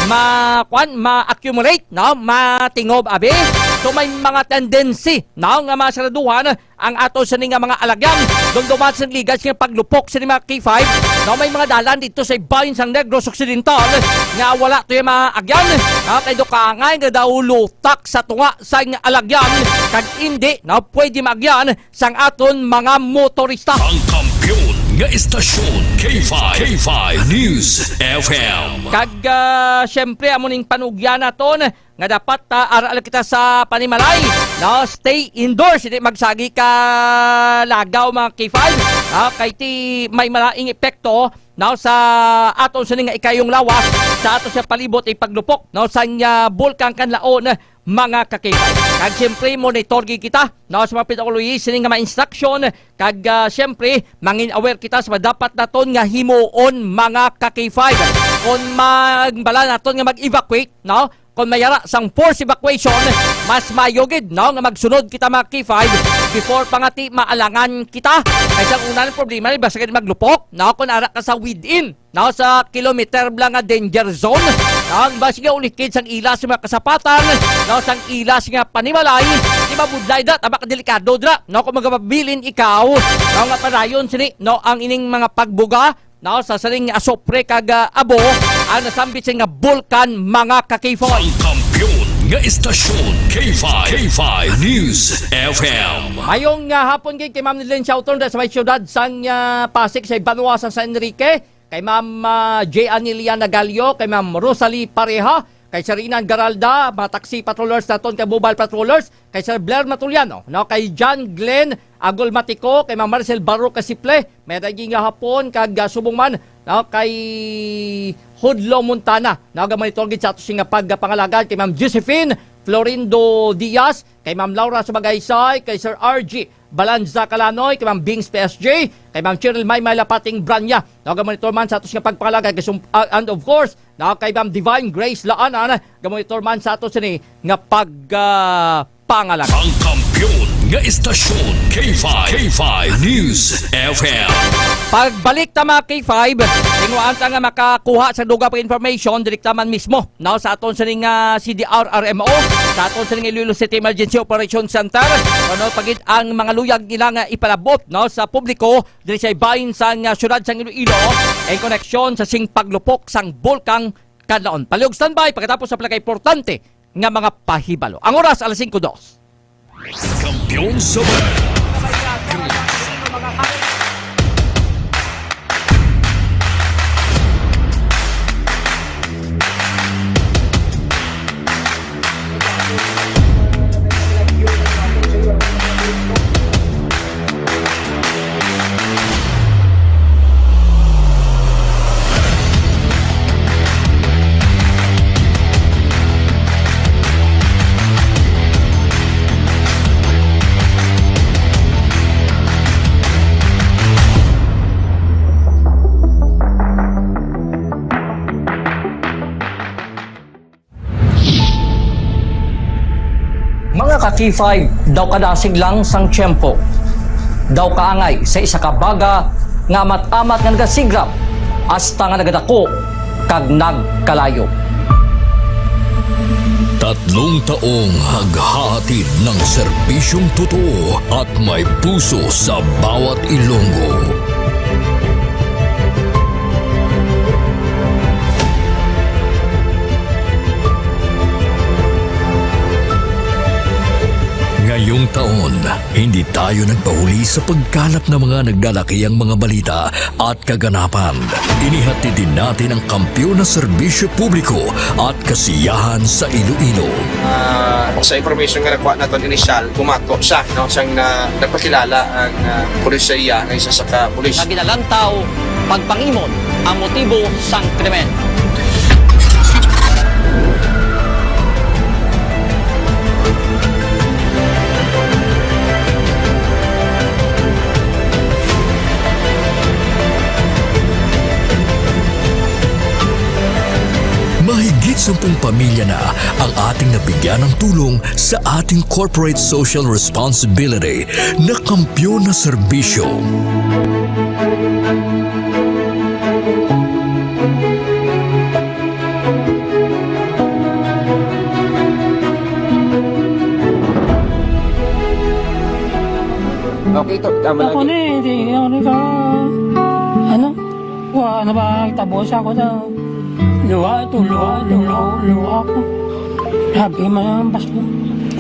ma-accumulate no matingob abi so may mga tendency no nga masaraduhan ang ato sa nga mga alagyan dumduman sa ligas nga paglupok sa mga K5 no may mga dalan dito sa bahin sang Negros Occidental nga wala to yung mga agyan no kay do kangay nga daw lutak sa tunga sa alagyan kag hindi no pwede magyan sang aton mga motorista. Ang kampiyon nga istasyon K5 News FM. Kag syempre amo ning panugyan naton nga dapat aral kita sa panimalay no stay indoors hindi magsagi ka lagaw mga K5 kay ti may malaing epekto no sa aton sa nga ikayong lawas sa aton sa palibot ay paglupok no sa Bulkang Kanlaon mga ka-K5. Kag siyempre monitor kita no sa mga pinakuluyi sining nga ma-instruction kag siyempre mangin aware kita sa dapat naton nga himuon mga ka-K5 kung magbala naton nga mag-evacuate no kung mayara sang force evacuation mas mayogid no nga magsunod kita mga K5 before pangati maalangan kita kay sa unang problema ni basta kay maglupok no kung ara ka sa within no sa kilometer blang nga danger zone no basta nga ulikid sang ilas mga kasapatan no sang ilas nga panimalay di mabudlay dat aba delikado dra no kung magapabilin ikaw no nga padayon sini no ang ining mga pagbuga no sa saling asopre kag abo ang nasambit sa nga bulkan mga ka-K5. Ang kampiyon nga istasyon K5 News FM. Mayong hapon gid kay Ma'am Nilin Shouton sa may siyudad sang Pasig sa Banwa sa San Enrique, kay Ma'am J. Aniliana Galio, kay Ma'am Rosalie Pareha, kay Sir Inan Garalda, mga taxi patrollers naton, kay mobile patrollers, kay Sir Blair Matuliano, no, kay John Glenn Agol Matico, kay Ma'am Marcel Barro Kasiple, may naging hapon kag subong man, no, kay Hudlo Montana, no, gamay tolgid sa ato singa pagpangalagad, kay Ma'am Josephine Florindo Diaz, kay Ma'am Laura Subagaysay, kay Sir RG Balanza Calanoy, kay Ma'am Bings PSG, kay Ma'am Cheryl Maymay Lapating Branya, no, gamonitor man sa ato singa pagpangalagad, and of course, no, kay Ma'am Divine Grace Laanan, gamonitor man sa ato sini nga pagpangalagad. Ang kampiyon nga istasyon K5 News FM. Pagbalik ta mga K5, tingwaan ta nga makakuha sa duga pa information direkta man mismo, no, sa aton sa ning CDR-RMO, sa aton sa ning Iloilo City Emergency Operations Center, ano pagit ang mga luyag nila nga ipalabot, no, sa publiko diri sa bahin sa syudad sang Iloilo en koneksyon sa sing paglupok sang bulkang kadlaon. Palihog standby pagkatapos sa pala importante nga mga pahibalo. Ang oras alas 5:02. Kampiyon sa Mga ka-K5, daw kadasig lang sang tiyempo. Daw kaangay sa isa ka baga nga amat-amat nga nagasigrap hasta nga nagadako kag nagkalayo. 3 taong haghahatid ng serbisyong totoo at may puso sa bawat Ilonggo. Ngayong taon, hindi tayo nagpahuli sa pagkalap ng mga naglalakihang mga balita at kaganapan. Inihatid din natin ang kampiyon na serbisyo publiko at kasiyahan sa Iloilo. Sa information nga nakuha natin initial, pumato siya, no? Siyang nagpakilala ang pulis sa iya ng isa sa ka-pulis. Naginalantaw, pagpangimon ang motibo sang krimen. Mahigit 10 pamilya na ang ating nabigyan ng tulong sa ating corporate social responsibility na kampiyon na serbisyo. Okay, ito. Tama Ako na eh, di ako ka. Ano? Wala ba tabos ako na. Luha ko. Sabi mo yung basko.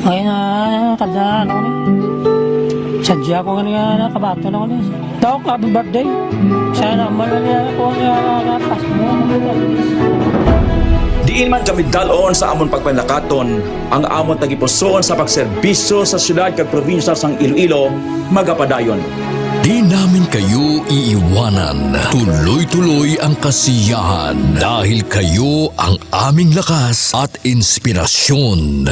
Ngayon na, kadaan ako na. Sadya ko kanina nakabato na ako na. Daw, happy birthday. Sana malala ako na pasko mo. Diin man kami dalon sa amon pagpanlakaton, ang amon tagipusoon sa pagserbisyo sa syudad kag probinsya sang Iloilo, magapadayon. Di namin kayo iiwanan. Tuloy-tuloy ang kasiyahan dahil kayo ang aming lakas at inspirasyon.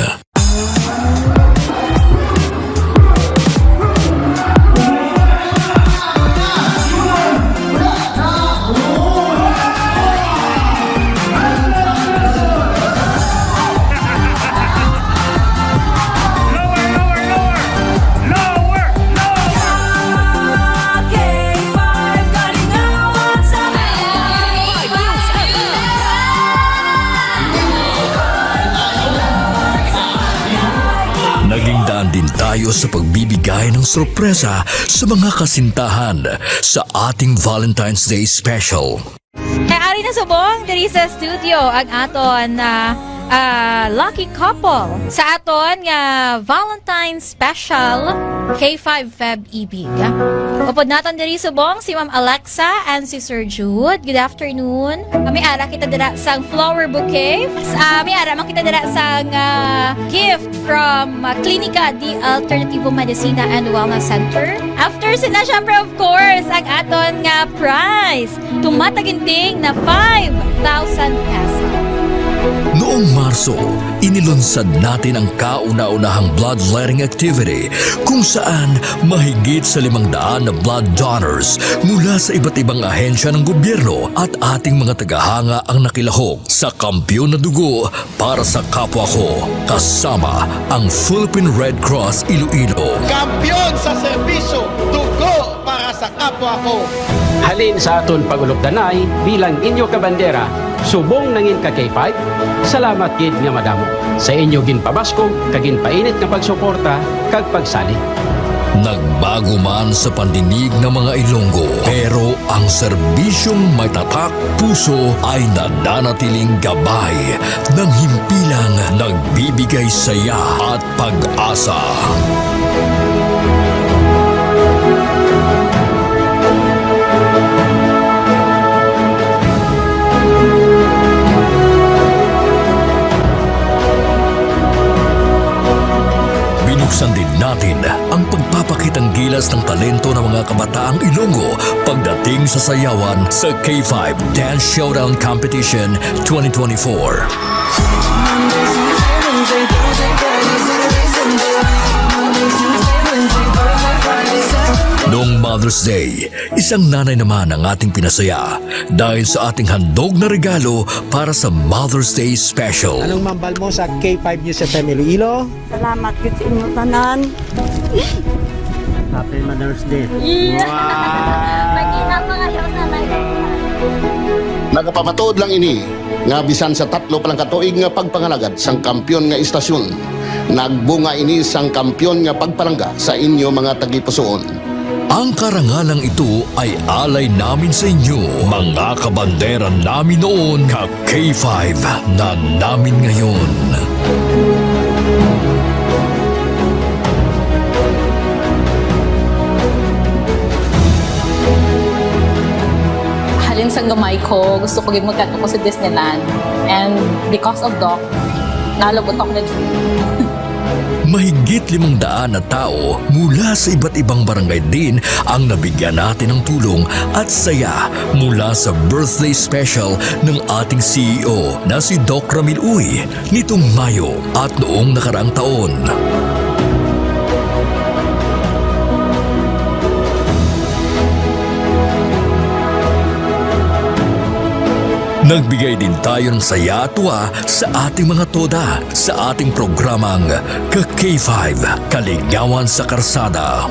Naging daan din tayo sa pagbibigay ng sorpresa sa mga kasintahan sa ating Valentine's Day Special. Ari na subong diri sa studio ang aton na lucky couple sa aton nga Valentine's Special K5 Feb Ibig. Upod naton diri subong si Ma'am Alexa and si Sir Jude. Good afternoon. Kami ara kita dira sang flower bouquet. Kami ara man kita dira sang gift from Clinica di Alternativo Medicina and Wellness Center. After sina syempre of course ang aton nga prize. Tumataginting na 5,000 pesos. Noong Marso, inilunsad natin ang kauna-unahang bloodletting activity kung saan mahigit sa 500 na blood donors mula sa iba't ibang ahensya ng gobyerno at ating mga tagahanga ang nakilahok sa Kampiyon na Dugo para sa kapwa ko, kasama ang Philippine Red Cross Iloilo. Kampiyon sa serbisyo, dugo para sa kapwa ko. Halin sa aton pagulokdanay bilang inyo kabandera, subong nangin ka K5, salamat gid nga madamo. Sa inyo ginpabaskog, kaginpainit nga pagsuporta, kag pagsali. Nagbago man sa pandinig ng mga Ilonggo, pero ang serbisyong may tatak puso ay nananatiling gabay ng himpilang nagbibigay saya at pag-asa. Binuksan din natin ang pagpapakitang gilas ng talento ng mga kabataang Ilonggo pagdating sa sayawan sa K5 Dance Showdown Competition 2024. Noong Mother's Day, isang nanay naman ang ating pinasaya dahil sa ating handog na regalo para sa Mother's Day Special. Anong mambal mo sa K5 News FM Iloilo? Salamat yun sa inyo tanan. Happy Mother's Day. Magina pa kayo sa Nagapamatuod lang ini nga bisan sa 3 palang katuig nga pagpangalagad sang kampiyon nga istasyon. Nagbunga ini sang kampiyon nga pagpalangga sa inyo mga tagipusoon. Ang karangalang ito ay alay namin sa inyo, mga kabandera namin noon, ka K5 na namin ngayon. Halin sa gamay ko, gusto ko magkato ko sa Disneyland. And because of Doc, nalagotok na Mahigit 500 na tao mula sa iba't ibang barangay din ang nabigyan natin ng tulong at saya mula sa birthday special ng ating CEO na si Doc Ramil Uy nitong Mayo at noong nakaraang taon. Nagbigay din tayo ng saya at tuwa sa ating mga toda sa ating programang Ka-K5, Kaligawan sa Karsada.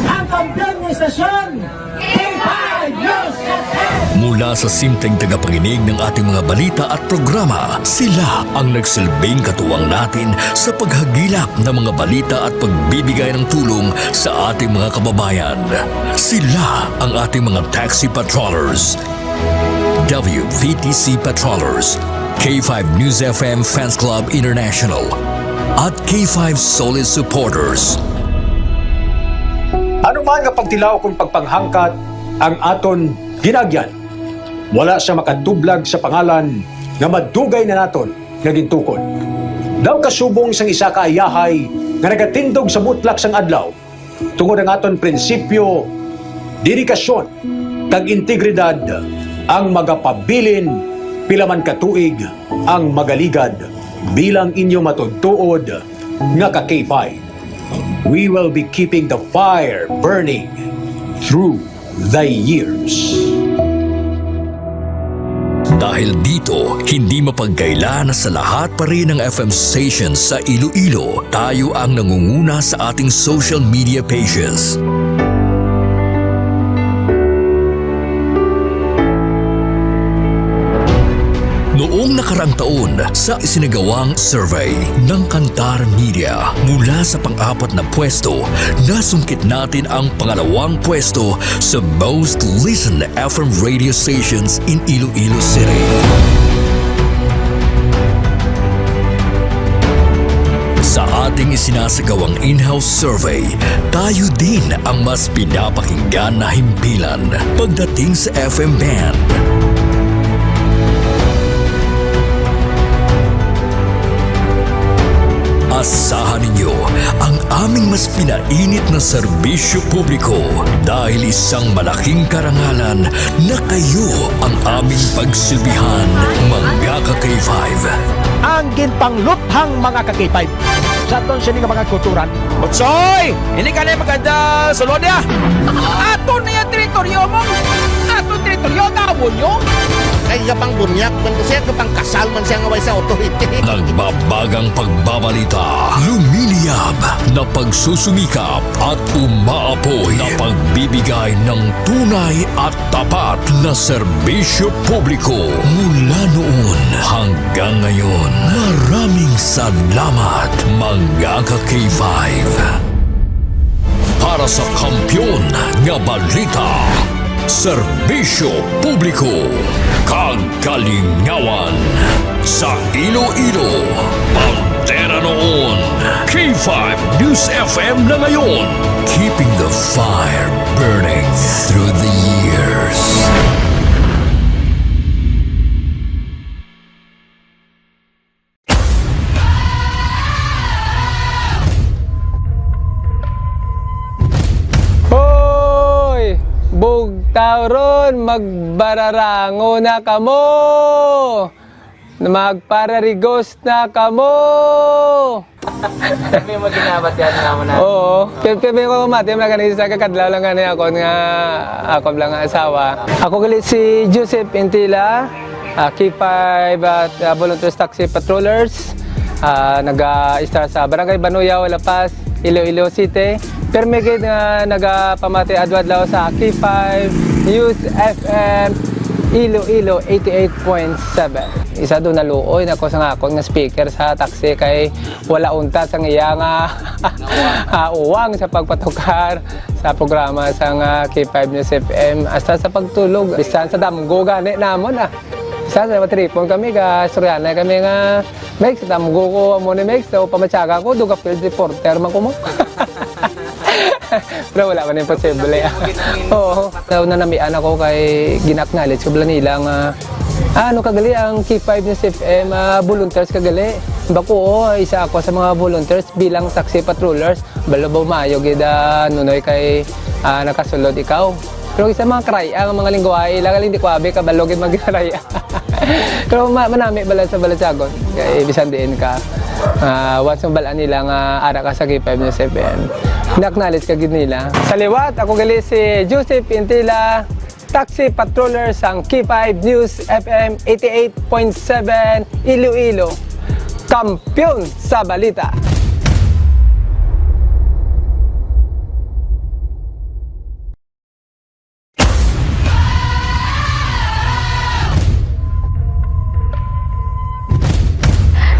Ang kampiyon ng istasyon, K5 News FM! Mula sa simpleng tagapakinig ng ating mga balita at programa, sila ang nagsilbing katuwang natin sa paghagilap ng mga balita at pagbibigay ng tulong sa ating mga kababayan. Sila ang ating mga taxi patrollers, WVTC patrollers, K5 News FM Fans Club International, at K5 Solid Supporters. Ano man nga pagtilaw kung pagpanghangkat ang aton ginagyan, wala siya makatublag sa pangalan nga madugay na naton nga gintukod. Daw kasubong sang isa ka ayahay nga nagatindog sa mutlak sang adlaw tungod ang aton prinsipyo, dedikasyon kag integridad ang magapabilin pila man katuig ang magaligad bilang inyo matudtuod nga ka K5. We will be keeping the fire burning through the years. Dahil dito, hindi mapagkaila na sa lahat pa rin ng FM stations sa Iloilo, tayo ang nangunguna sa ating social media pages. Noong nakaraang taon sa isinagawang survey ng Kantar Media mula sa pang-apat na pwesto, nasungkit natin ang pangalawang pwesto sa most listened FM radio stations in Iloilo City. Sa ating isinasagawang in-house survey, tayo din ang mas pinapakinggan na himpilan pagdating sa FM band. Asahan ninyo ang aming mas pinainit na serbisyo publiko dahil isang malaking karangalan na kayo ang aming pagsilbihan, mga ka-K5. Ang ginpangluthang mga ka-K5 sa aton siya nga mga kulturan. Butsoy! Hindi ka na maganda sulod ya! Ato na yung teritoryo mo! Ato teritoryo, gawon nyo! Kaya pang bunyak, kung siya kapang kasal man siya ngaway sa authority. Nagbabagang pagbabalita, lumiliyab na pagsusumikap at umaapoy na pagbibigay ng tunay at tapat na serbisyo publiko mula noon hanggang ngayon. Maraming salamat, mga ka-K5. Para sa kampyon nga balita, serbisyo publiko, kagalingawan sa Iloilo, Pantera noon, K5 News FM na ngayon, keeping the fire burning through the years. Hoy! Bugtaw ron, magbararango na kamo! Magpararigos na kamo! May maginabat yan naman na. Oo. Kaya ko matim na ganito sa kakadlaw lang ganito ako nga ako lang ang asawa. Ako galit si Joseph Intila, K5 at Volunteers Taxi Patrollers. Nag-start sa Barangay Banuyaw, La Paz, Iloilo City. Pero may nga nagpamati adwadlaw sa K5 News FM Iloilo 88.7. Isa doon naluoy na ko sa ngakon nga speaker sa taxi kay wala unta sa iya nga uwang sa pagpatukar sa programa sa K5 News FM hasta sa pagtulog. Bisan sa damgo gani namon Sa matripon kami ga Soriana kami nga Mex damgo ko mo ni Mex so pamatsaga ko duga field reporter man ko mo. Pero wala man imposible. Oo. So nanamian ako kay ginaknalit ko bala nila nga ano kagali ang K5 News FM volunteers kagali. Bako isa ako sa mga volunteers bilang taxi patrollers. Balabaw mayo gida nunoy kay nakasulod ikaw. Pero isa mga kraya ang mga lingwahe lang hindi ko abi kabalogin magkraya. Pero manami bala sa Balasagon kay bisan diin ka. Once ang balaan nila nga ara ka sa K5 News FM. Naknalis ka gid nila. Sa liwat ako gali si Joseph Intila, taxi patroller sang K5 News FM 88.7 Iloilo. Kampiyon sa balita.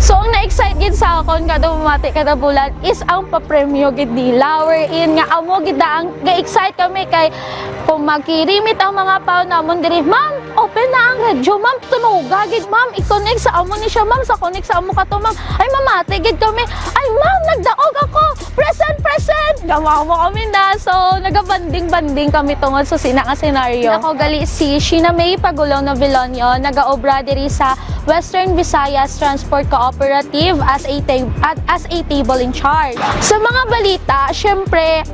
So, ang na-excite gid sa akon kada bumati kada bulan is ang papremyo gid nila. Wherein nga amo gid ang ga-excite kami kay kung magkirimit ang mga pao namon diri, ma'am, open na ang radyo, ma'am, tunuga gid, ma'am, i-connect sa amo ni siya, ma'am, sa connect sa amo kato, ma'am. Ay, mamati gid kami. Ay, ma'am, nagdaog ako. Present, present. Gamawa mo kami na. So, naga-banding-banding kami tungod sa sina nga senaryo. Ako gali si Sheena May Pagulong na Vilonyo, nagaobra diri sa Western Visayas Transport Cooperative as a table in charge. Sa mga balita, syempre,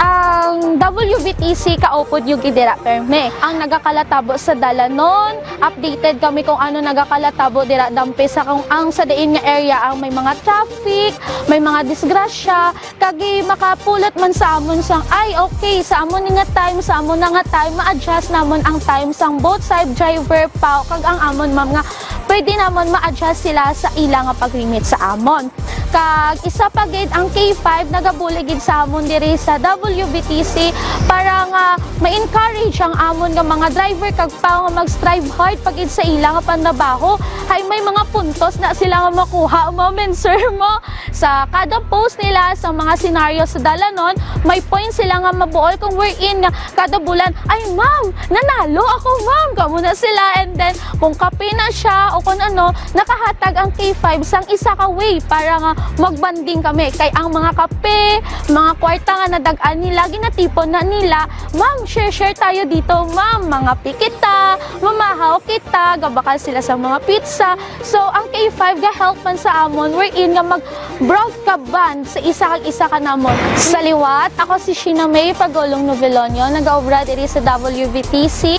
ang WBTC kaupod yung gidira perme. Ang nagakalatabo sa dalanon, updated kami kung ano nagakalatabo dira dampi sa kung ang sa diin nga area ang may mga traffic, may mga disgrasya, kagi makapulot man sa amon sang ay okay sa amon nga time, sa amon nga time ma-adjust namon ang time sang both side driver pa kag ang amon ma'am nga pwede namon ma-adjust sila sa ilang pag-limit sa amon. kag isa pa gid ang K5 nagabuli gid sa amon diri sa WBTC para nga ma-encourage ang amon nga mga driver kag pa nga mag-strive hard pag sa ila nga pandabaho hay may mga puntos na sila nga makuha mo men sir mo sa kada post nila sa mga senaryo sa dalanon may point sila nga mabuol kung wherein nga kada bulan ay ma'am nanalo ako ma'am kamo na sila and then kung kape na siya o kung ano nakahatag ang K5 sang isa ka way para nga magbanding kami kay ang mga kape mga kwarta nga nadagan nila ginatipon na nila ma'am share tayo dito ma'am mga pikita mamahaw kita gabakal sila sa mga pizza so ang K5 ga help man sa amon wherein nga mag broadcast sa isa ka namon sa liwat ako si Sheena May Pagulong Novelonio nagaobra diri sa WBTC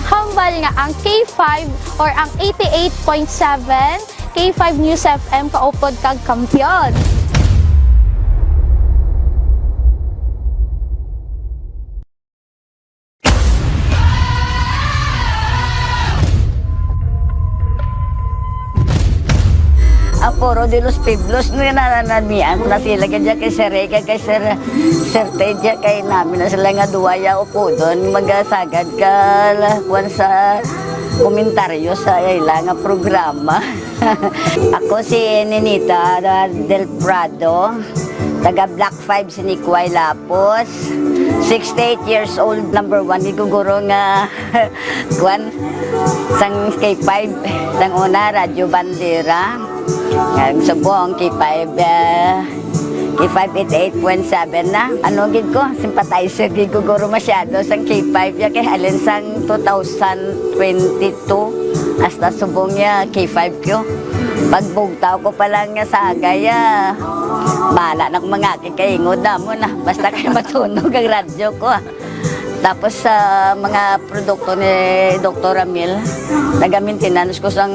hambal nga ang K5 or ang 88.7 K5 News FM kaupod kag kampiyon. Ang Foro de los Pueblos na nananamian na sila kaya kay Sir Rega, kay Sir Teja, kay namin na sila nga duwaya upo doon magasagad ka kuwan sa komentaryo sa ila nga programa. Ako si Ninita del Prado, taga Black 5 si Nikway Lapos, 68 years old, number 1, giguguro nga kuwan sang K5, sang una, Radyo Bandera. Ang subong K5 88.7 na. Ano gid ko, sympathizer gid ko guro masyado sang K5 ya kay alin sang 2022 hasta subong ya K5 ko. Pagbugtaw ko pa lang nga saga ya. Bala na mga kikaingod na mo na basta kay matunog ang radyo ko. Tapos sa mga produkto ni Dr. Ramil, naga-maintenance ko sang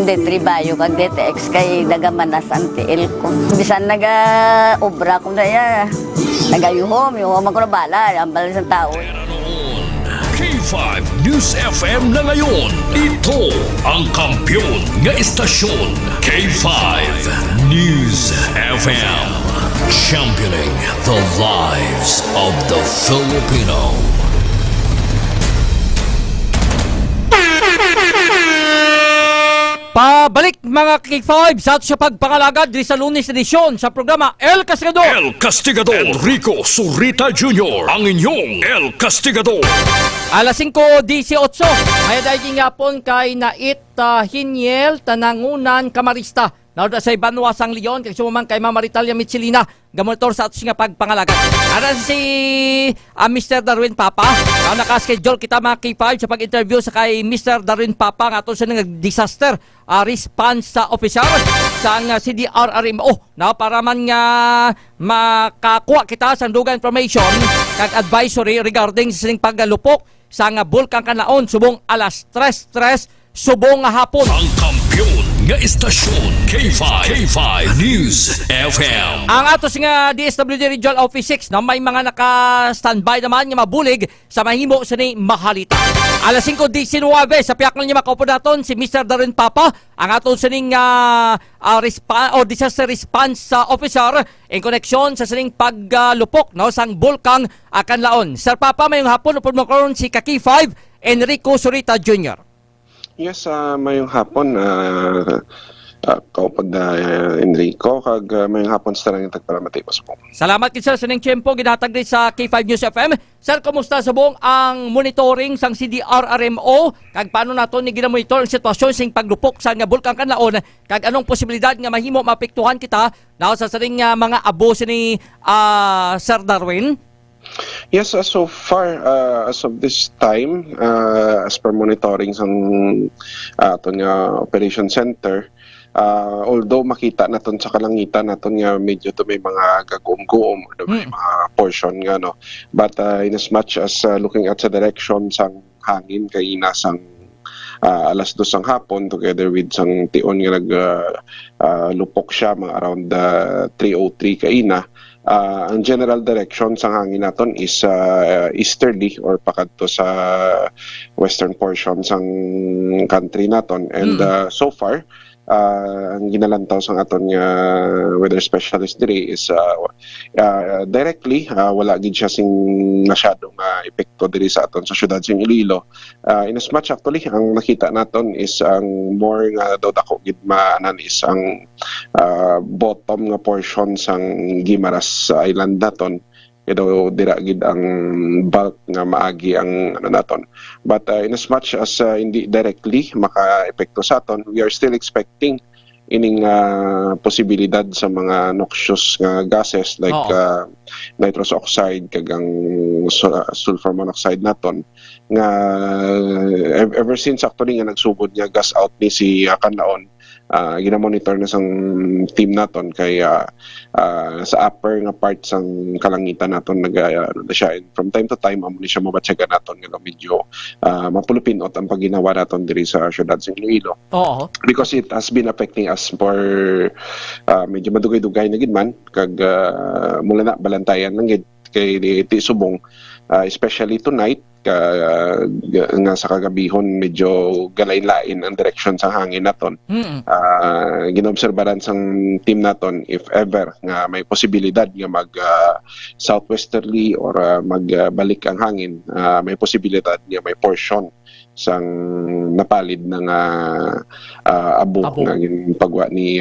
D3 Bio kag DTX kay nagamanas ang TL ko. Bisan naga-obra ko na ya. Nagayuhom ako na bala, ang balas ng tao. K5 News FM na ngayon. Ito ang kampiyon nga istasyon. K5 News FM. Championing the lives of the Filipino. Pabalik mga K5 sa ato sa pagpangalagad di sa Lunes edisyon sa programa El Castigador. El Castigador Enrico Surita Jr. ang inyong El Castigador. Alas 5:18 ay dahil nga pon kay Nait Hiniel Tanangunan Kamarista. Nauda sa Ibanwasang Leon kay sumamang kay Mama Ritalia Michelina gamonitor sa ato nga pagpangalagan. Aran si Mr. Darwin Papa. Naka-schedule kita mga K5 sa pag-interview sa kay Mr. Darwin Papa nga ato sa disaster response sa officer sa CDRRMO na para man nga makakuha kita sa dugang information kag advisory regarding sa paggalupok sa nga Bulkang Kanlaon subong alas 3:03 subong nga hapon. Ang kampiyon nga istasyon K5 News FM. Ang atos nga DSWD Regional Office 6 na may mga naka-standby naman nga mabulig sa mahimo sa ni Mahalita. Alas 5:19 sa piyaklan niya makaupo naton si Mr. Darwin Papa, ang aton sining disaster response officer in connection sa sining paglupok sang Bulkang Kanlaon. Sir Papa, mayong hapon upod mo karon si K5 Enrico Surita Jr. Yes, mayong hapon kaupad Enrico kag mayong hapon sa tarang tagparamati pas po. Salamat kid sir sa ning tiempo ginatag sa K5 News FM. Sir, kumusta sa buong ang monitoring sang CDRRMO kag paano nato ni ginamonitor ang sitwasyon sing paglupok sa nga Bulkang Kanlaon kag anong posibilidad nga mahimo mapektuhan kita na sa saring mga abo ni Sir Darwin? Yes, so far, as of this time, as per monitoring sa aton nga operation center, although makita naton sa kalangitan naton nga medyo to may mga gagum-gum or may mga portion nga no, but in as much as looking at sa direction sang hangin kay inasang alas 2 ang hapon together with sang tion nga lupok siya mga around 3:03 kaina. Ang general direction sa hangin naton is easterly or pakadto sa western portion sang country naton and so far ang ginalantaw sa aton nga weather specialist diri is directly wala gid siya sing masyadong epekto diri sa aton sa syudad sing Iloilo. In as much actually ang nakita naton is ang more nga daw dako gid maanan is ang bottom nga portion sang Guimaras Island naton. Kaya dira gid ang bulk nga maagi ang naton. But in as much as hindi directly maka-epekto sa aton, we are still expecting ining posibilidad sa mga noxious nga gases like nitrous oxide kagang sulfur monoxide naton nga ever since actually nga nagsugod nga gas out ni si Kanlaon. Gina-monitor na sang team naton kay sa upper nga part sang kalangitan naton siya, and from time to time amo ni siya mabatyagan naton nga medyo mapulupinot ang pagginawa naton diri sa syudad sa Iloilo. Because it has been affecting us for medyo madugay-dugay na gid man kag mula na balantayan lang gid kay di subong, especially tonight nga sa kagabihon medyo galain-lain ang direction sa hangin naton. Ginobserbaran sang team naton if ever nga may posibilidad nga mag southwesterly or magbalik ang hangin, may posibilidad nga may portion sang napalid ng abo nga pagwa ni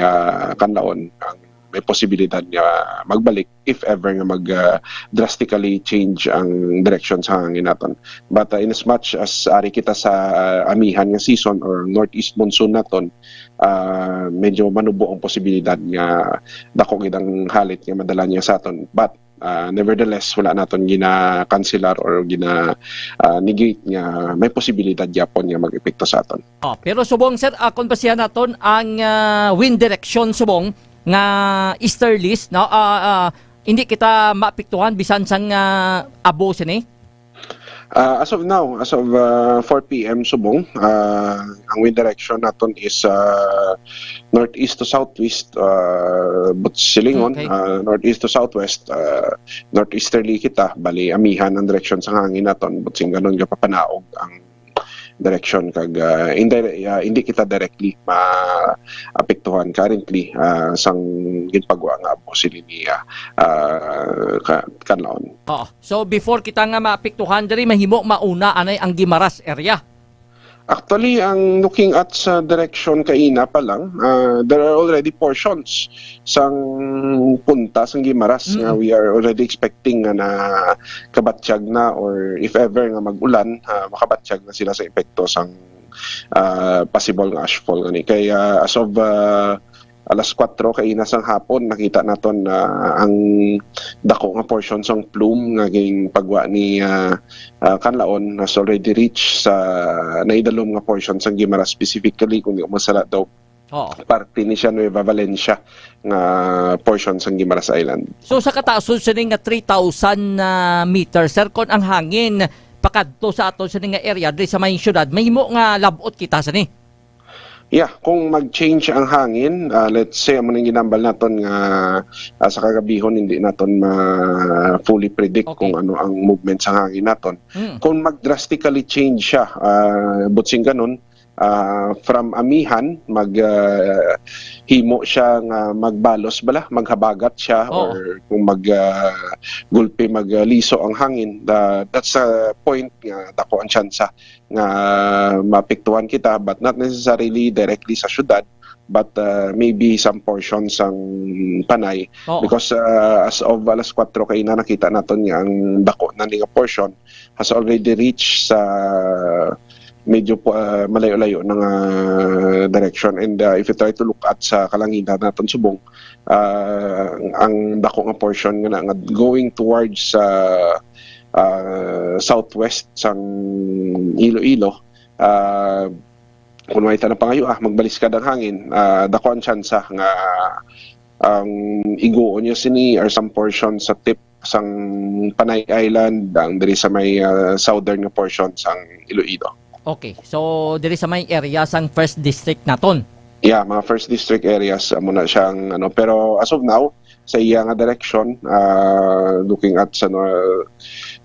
Kanlaon ang may posibilidad niya magbalik if ever nga drastically change ang direction sa hangin naton. But in as much as ari kita sa amihan nga season or northeast monsoon naton, medyo manubo ang posibilidad nga dako gid ang halit nga madala niya sa aton. But nevertheless wala naton gina-cancelar or negate nga may posibilidad yapon nga mag-epekto sa aton. Pero subong sir, akon basihan naton ang wind direction subong nga easterlies, no? Hindi kita maapektuhan bisan sang abo sini. As of now, as of 4 p.m. subong, ang wind direction naton is northeast to southwest, but silingon, northeast to southwest, northeasterly kita, bali amihan ang direction sa hangin naton, but sing ganon kapapanaog ang direction kag hindi kita directly maapektuhan currently sang ginpagwa nga abo sili ni Kanlaon. So before kita nga maapektuhan diri mahimo mauna anay ang Guimaras area. Actually, ang looking at sa direction kaina pa lang, there are already portions sang punta sang Guimaras nga we are already expecting na kabatsyag na or if ever nga mag-ulan, makabatsyag na sila sa epekto sang possible nga ashfall gani. Kaya as of alas 4 kaina sang hapon nakita naton ang dako nga portion sang plume nga ging pagwa ni Kanlaon has already reached sa naidalom nga portion sang Guimaras, specifically kung di masala daw parte ni siya Nueva Valencia nga portion sang Guimaras Island. So sa kataas sini nga 3,000 meters sir, kon ang hangin pakadto sa aton sini nga area diri sa may syudad mahimo nga labot kita sini. Yeah, kung mag-change ang hangin, let's say amo nang ginambal naton nga sa kagabihon hindi naton fully predict kung ano ang movement sa hangin naton. Kung mag-drastically change siya, butsing ganun, from amihan himo siya nga magbalos bala, maghabagat siya or kung gulpi magliso ang hangin, that's a point nga dako ang tsansa nga maapektuhan kita, but not necessarily directly sa syudad, but maybe some portions ang Panay because as of alas 4 kay na nakita naton nga ang dako na nga portion has already reached sa medyo malayo-layo ng direction, and if you try to look at sa kalangitan naton subong, ang dako nga portion nga going towards southwest sang Iloilo, kung may tanang pangayo magbaliskad ang hangin, dako ang tsansa nga ang iguon niya sini or some portion sa tip sang Panay Island ang diri sa may southern nga portion sang Iloilo. Okay, so diri sa may area sang first district naton. Yeah, mga first district areas muna siyang pero as of now sa iya nga direction, looking at sa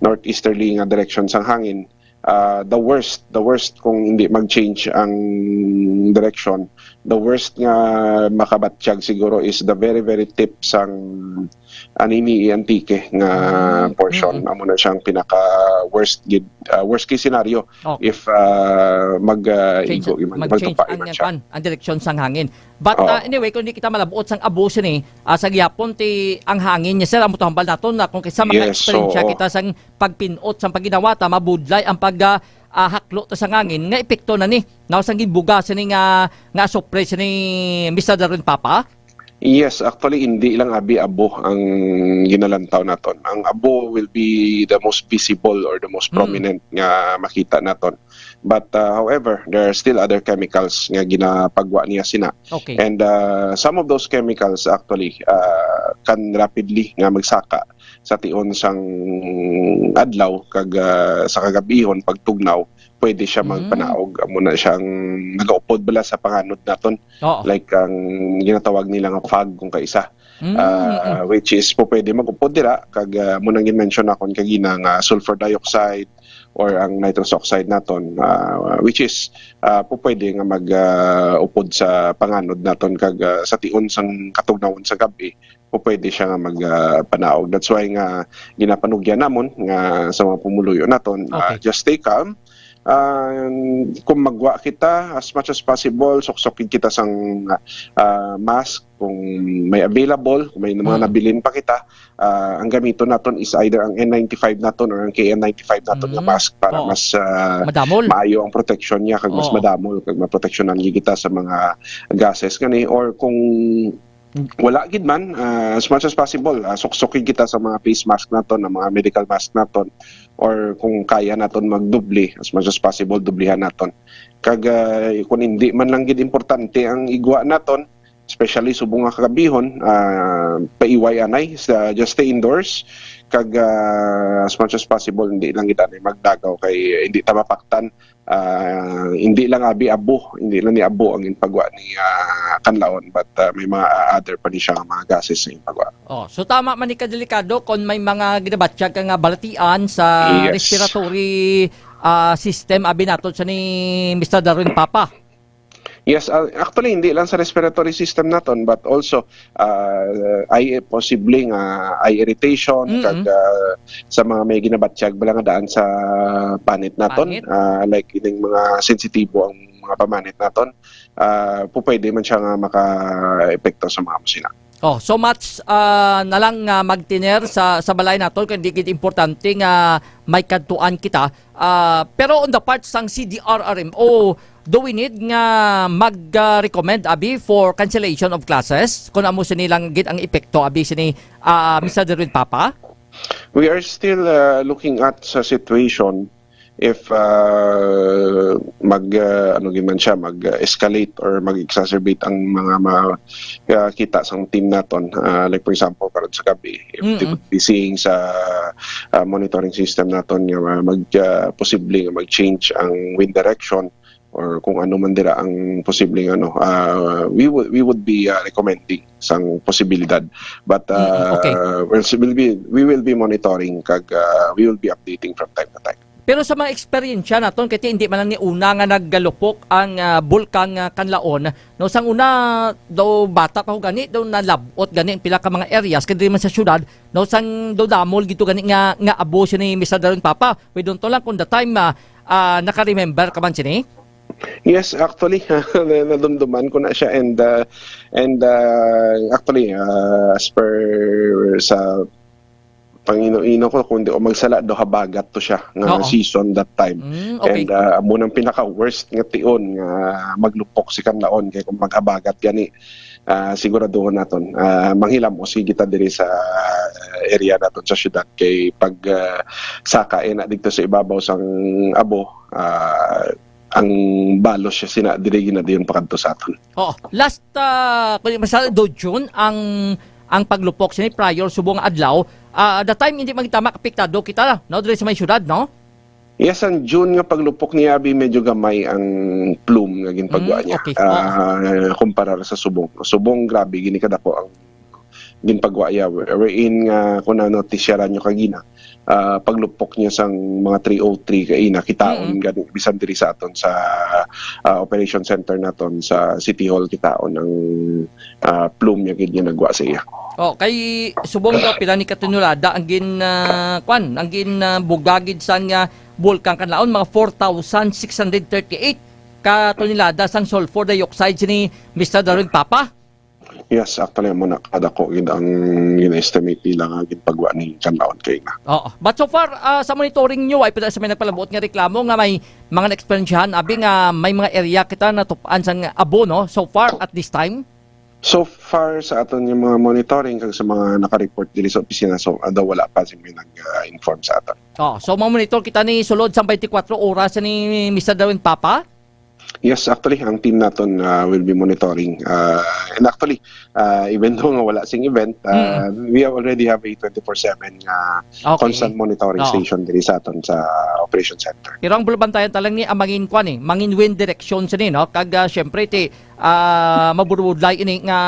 northeasterly nga direction sang hangin, the worst kung hindi mag-change ang direction, the worst nga makabatsyag siguro is the very very tip sang Anini Antique nga portion. Amo na siyang pinaka worst case scenario if mag-change ang direksyon sang hangin. But anyway, kung hindi kita malabuot sang abuso ni sa gyapon ti ang hangin niya sir amo tambal naton na kung kaysa maka-experience kita sang pagpinot sang paginawa ta mabudlay ang pag haklo ta sang hangin nga epekto na ni naw sang gibuga ni nga surprise ni Mr. Darwin Papa. Yes, actually hindi lang abo ang ginalantaw naton. Ang abo will be the most visible or the most prominent nga makita naton. But however, there are still other chemicals nga ginapagwa niya sina. Okay. And some of those chemicals actually can rapidly nga magsaka sa tion sang adlaw kag sa kagabihon pagtugnaw pwede siya magpanaog amo na siyang nagaupod bala sa panganod naton like ang ginatawag nila nga fog kung kaisa which is po pwede magupod dira kag mo nang gi-mention akon kagina nga sulfur dioxide or ang nitrous oxide naton which is po pwede nga mag-upod sa panganod naton kag sa tion sang katugnawon sa gabi po pwede siya nga magpanaog. That's why nga ginapanugyan namon nga sa mga pumuluyo naton just stay calm. Kung magwa kita as much as possible, suksokin kita sang mask kung may available, kung may mga nabilin pa kita, ang gamito naton is either ang N95 naton or ang KN95 naton nga mask para mas maayo ang protection niya kag mas madamol kag maproteksyonan kita sa mga gases gani or kung wala gid man as much as possible suksokin kita sa mga face mask naton, ang mga medical mask naton or kung kaya naton magdubli as much as possible dublihan naton kag kung hindi man lang gid importante ang igwa naton especially subong nga kagabihon paiway anay just stay indoors kag as much as possible hindi lang gid anay magdagaw kay hindi ta mapaktan hindi lang ni abo ang inpagwa ni kanlaon but may mga other pa ni siya mga gases sa inpagwa. So tama man ni kadelikado kung may mga ginabatsyag nga balatian sa respiratory system abi naton sa ni Mr. Darwin Papa. Yes, actually hindi lang sa respiratory system naton but also possibly nga eye irritation kag sa mga may ginabatsyag bala nga daan sa panit naton like ining mga sensitibo ang mga pamanit naton pwede man siya nga maka-epekto sa mga musina. So much na lang magtiner sa balay naton kung di gid importante nga may kadtuan kita pero on the part sang CDRRMO do we need nga mag-recommend abi for cancellation of classes kung amo nilang gid ang epekto abi sini Mr. Darwin Papa? We are still looking at sa situation if mag-escalate or mag-exacerbate ang mga kita sa team naton like for example karon sa gabi if they would be seeing sa monitoring system naton nga posibleng mag-change ang wind direction or kung ano man dira ang posibleng we would be recommending sang posibilidad but we will be monitoring kag we will be updating from time to time. Pero sa mga eksperyensya naton kay hindi man ni una nga naggalupok ang bulkan nga Kanlaon no sang una daw bata pa gani daw nalabot gani pila ka mga areas kay man sa syudad no sang daw damol gito gani nga abo siya ni Mr. Darwin Papa we don't lang kung the time naka-remember ka man sini. Yes, actually nadumduman ko na siya and actually as per sa Panginoon ko kundi o magsala do habagat to siya nga season that time. And amo nang pinaka worst nga tion nga maglupok si Kanlaon kay kung maghabagat gani siguraduhon naton manghilam o sigita diri sa area naton sa syudad kay pag saka na dito sa ibabaw sang abo ang balos siya sina diri na diyon pakadto sa aton. Last kung masala do June ang paglupok sini prior subong adlaw the time hindi magtama apektado kita no diri sa may syudad no. Yes, ang June nga paglupok ni Abi medyo gamay ang plume nga ginpagwa niya kumpara sa subong. Subong grabe gini kadako ang ginpagwaya wherein nga kung na-notisyaran nyo kagina paglupok niya sang mga 303 kay nakitaon gani bisan diri sa aton sa operation center naton sa City Hall kitaon ang plume niya gid niya nagwa sa iya. Kay subong daw pila ni katinulada ang bugagid sang bulkan kanlaon mga 4,638 katonilada sang sulfur dioxide ni Mr. Darwin Papa. Yes, actually mo nakadako gid ang gina-estimate nila nga ginpagwa ni kanlaon kay na. But so far sa monitoring nyo ay pwede sa may nagpalabuot nga reklamo nga may mga na-experiensyahan abi nga may mga area kita natupaan sang abo no so far at this time. So far sa aton yung mga monitoring kag sa mga naka-report dili sa opisina so daw wala pa sing may nag-inform sa aton. So monitor kita ni sulod sa 24 oras ni Mr. Darwin Papa. Yes, actually, ang team naton will be monitoring. And actually, even though nga wala sing event, we already have a 24/7 constant monitoring station diri sa aton sa operation center. Pero ang bulabantayan talang ni ang mangin wind direction sa ni no kag syempre ti maburudlay ini nga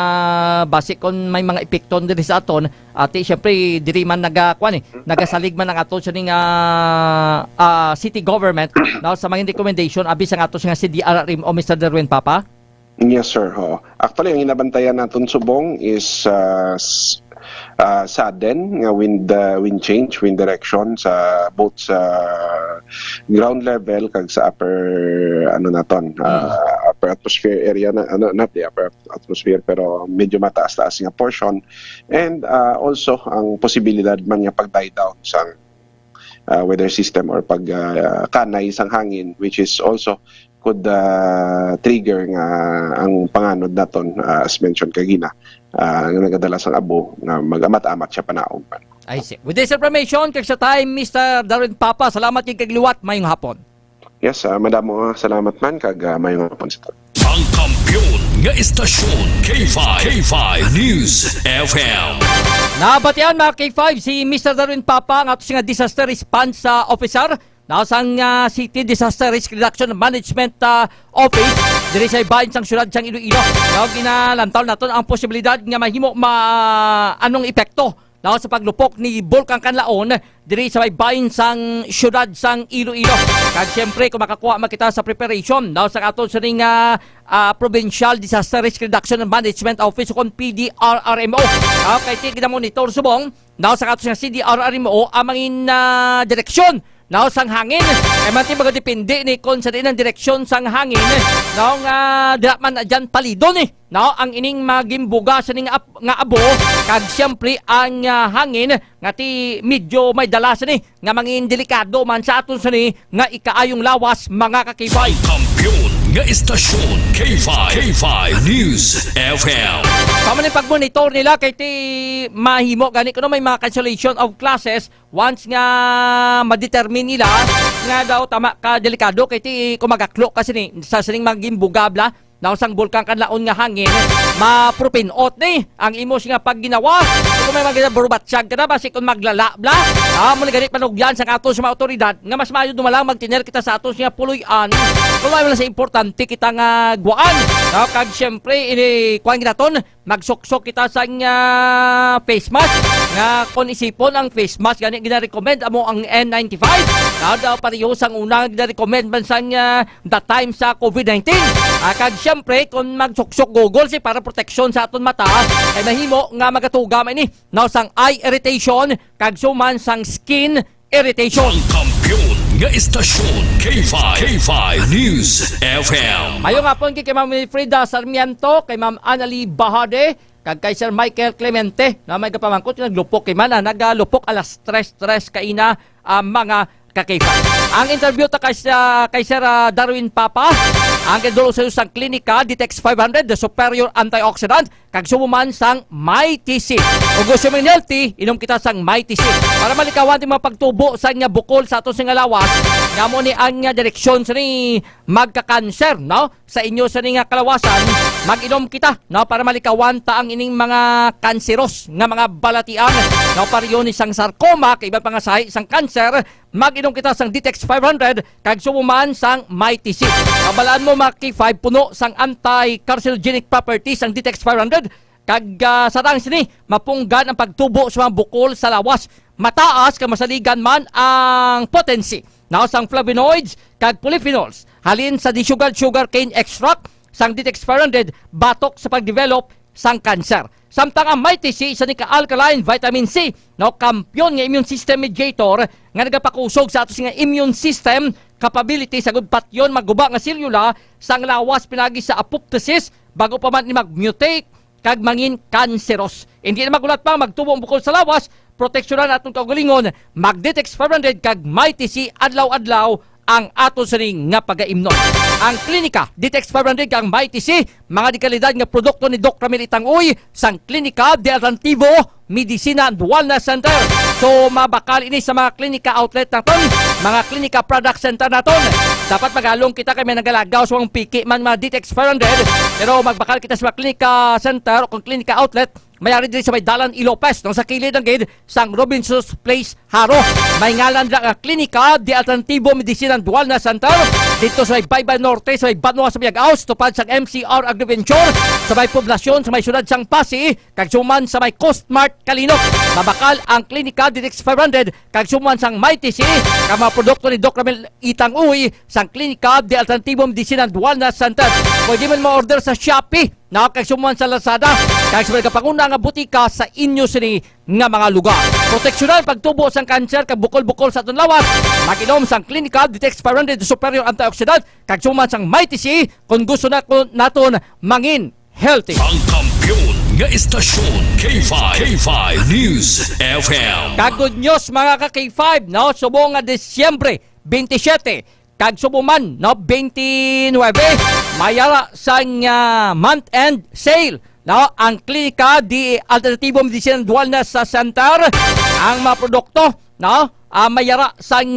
base kon may mga epekton diri sa aton ati syempre diri man nagasalig man ang aton sa ning city government no sa mga recommendation abi sa aton nga CDRRM o Mr. Darwin Papa. Yes sir. Actually ang inabantayan naton subong is sudden nga wind change, wind direction sa both sa ground level kag sa upper upper atmosphere area na not the upper atmosphere pero medyo mataas-taas nga portion and also ang posibilidad man nga pag-die down sa weather system or pag-kanay sang hangin which is also could trigger nga ang panganod naton as mentioned kagina nga nagadala sang abo nga mag-amat-amat siya panaog man. I see. With this information, kag sa time, Mr. Darwin Papa, salamat kay kagliwat mayong hapon. Yes, madamo salamat man kag mayong hapon sa ang kampiyon nga istasyon K5 News FM. Nabatian mga K5 si Mr. Darwin Papa nga ato nga disaster response officer nasang City Disaster Risk Reduction Management Office diri sa bahin sang syudad sang Iloilo. Now ginalantaw naton ang posibilidad nga mahimo anong epekto now sa paglupok ni Bulkan Kanlaon diri sa bahin sang syudad sang Iloilo. Kag syempre kung makakuha makita sa preparation now sa aton sa ring Provincial Disaster Risk Reduction Management Office kon PDRRMO. Kay tigna monitor subong now sa aton sa CDRRMO amangin direksyon now sang hangin ay mati magadepende ni kon sa dinang direksyon sang hangin now nga dira man adyan palidon now ang ining magimbuga sa ning nga abo kag syempre ang hangin nga ti medyo may dalas ni nga mangin delikado man sa aton sa ni nga ikaayong lawas mga kakibay. Kampiyon nga istasyon K5 News FM. Tama ni pag-monitor nila kay ti mahimo gani kuno may mga cancellation of classes once nga ma-determine nila nga daw tama ka delikado kay ti kumagaklo kasi ni sa sining magimbugabla na sang Bulkan Kanlaon nga hangin mapropinot ni ang imos nga pag ginawa kung may mga burbatsyag ka na basi kung maglalabla mo na ganit panugyan sa aton sa mga otoridad nga mas mayo dumalang magtiner kita sa aton nga puluyan kung may sa importante kita nga guwaan kag syempre ini kuhan ginaton magsuksok kita sa face mask nga kung isipon ang face mask gani gina-recommend amo ang N95 daw pareho sang unang gina-recommend man sa that time sa COVID-19 kag syempre kung magsuksok Google si para proteksyon sa aton mata ay mahimo nga magatugam ini now sang eye irritation kag suman sang skin irritation. Ang kampiyon nga istasyon K5 News FM. Mayo nga po kay Ma'am Frida Sarmiento, kay Ma'am Annalie Bahade, kag kay Sir Michael Clemente na may kapamangkot naglupok kay man nagalupok alas 3 kaina mga kakaifa. Ang interview ta kay Sir Darwin Papa ang kedolo sa usang klinika Ditex 500 the superior antioxidant kag sumuman sang MyTC. Ug gusto mo healthy inom kita sang MyTC para malikawan ti mga pagtubo sa nya bukol sa aton sing lawas nga mo ni ang direksyon sa ni magka-cancer no sa inyo sa ni nga kalawasan mag-inom kita no para malikawan ta ang ining mga kanseros nga mga balatian no pariyo ni sang sarcoma kay iba pang sahi sang cancer mag-inom kita sang Ditex 500 kag sumuman sang MyTC. Kabalaan mo Maki 5 puno sang anti-carcinogenic properties sang Ditex 500 kag sa tang sini mapunggan ang pagtubo sa mga bukol sa lawas. Mataas kag masaligan man ang potency sang flavonoids kag polyphenols halin sa sugar cane extract sang DTX 500 batok sa pagdevelop sang kanser. Samtang ang Mighty C isa ni ka-alkaline vitamin C kampyon nga immune system mediator nga nagapakusog sa ato nga immune system capability sa patyon maguba nga selula sang lawas pinagi sa apoptosis bago pa man ni mag-mutate kag mangin cancerous. Hindi na magulat pa magtubo ang bukol sa lawas, proteksyonan atong kaugalingon, mag-DTX 500 kag Mighty C adlaw-adlaw ang ato sa ring nga pagaimnon. Ang klinika DTX 500 kag Mighty C mga di kalidad nga produkto ni Doc Ramil Itangoy sang Klinika de Alternativo Medicina and Wellness Center. So mabakal ini sa mga klinika outlet naton, mga klinika product center naton. Dapat magalong kita kay may nagalagaw sa mga piki man mga DTX 500 pero magbakal kita sa mga klinika center o kung klinika outlet mayari din sa may Dalan Ilopes sa kilid ng gate sang Robinson's Place Haro. May ngalan lang ang Klinika de Alternativo Medicina and Wellness Center dito sa may Baybay Norte sa may Banwa sa Biagaos tupad sang MCR Agriventure sa may poblasyon sa may syudad sang Pasi kag suman sa may Coast Mart Kalinok. Mabakal ang Klinika DTX 500 kag suman sang Mighty C kag mga produkto ni Doc Ramil Itangoy sang Klinika de Alternativo Medicina and Wellness Center. Pwede man ma-order sa Shopee kag suman sa Lazada kag sa mga panguna nga butika sa inyo sini nga mga lugar. Proteksyonan pagtubo sang kanser kag bukol-bukol sa atong lawas. Maginom sang Klinika DTX 500 superior antioxidant kag suman sang Mighty C kung gusto naton mangin healthy. Ang kampiyon nga istasyon K5 News FM. Kag good news mga ka K5 subong nga Disyembre 27 kag subuman 29 mayara sang month end sale ang Klinika di Alternativo Medicina and Wellness Center ang mga produkto mayara sang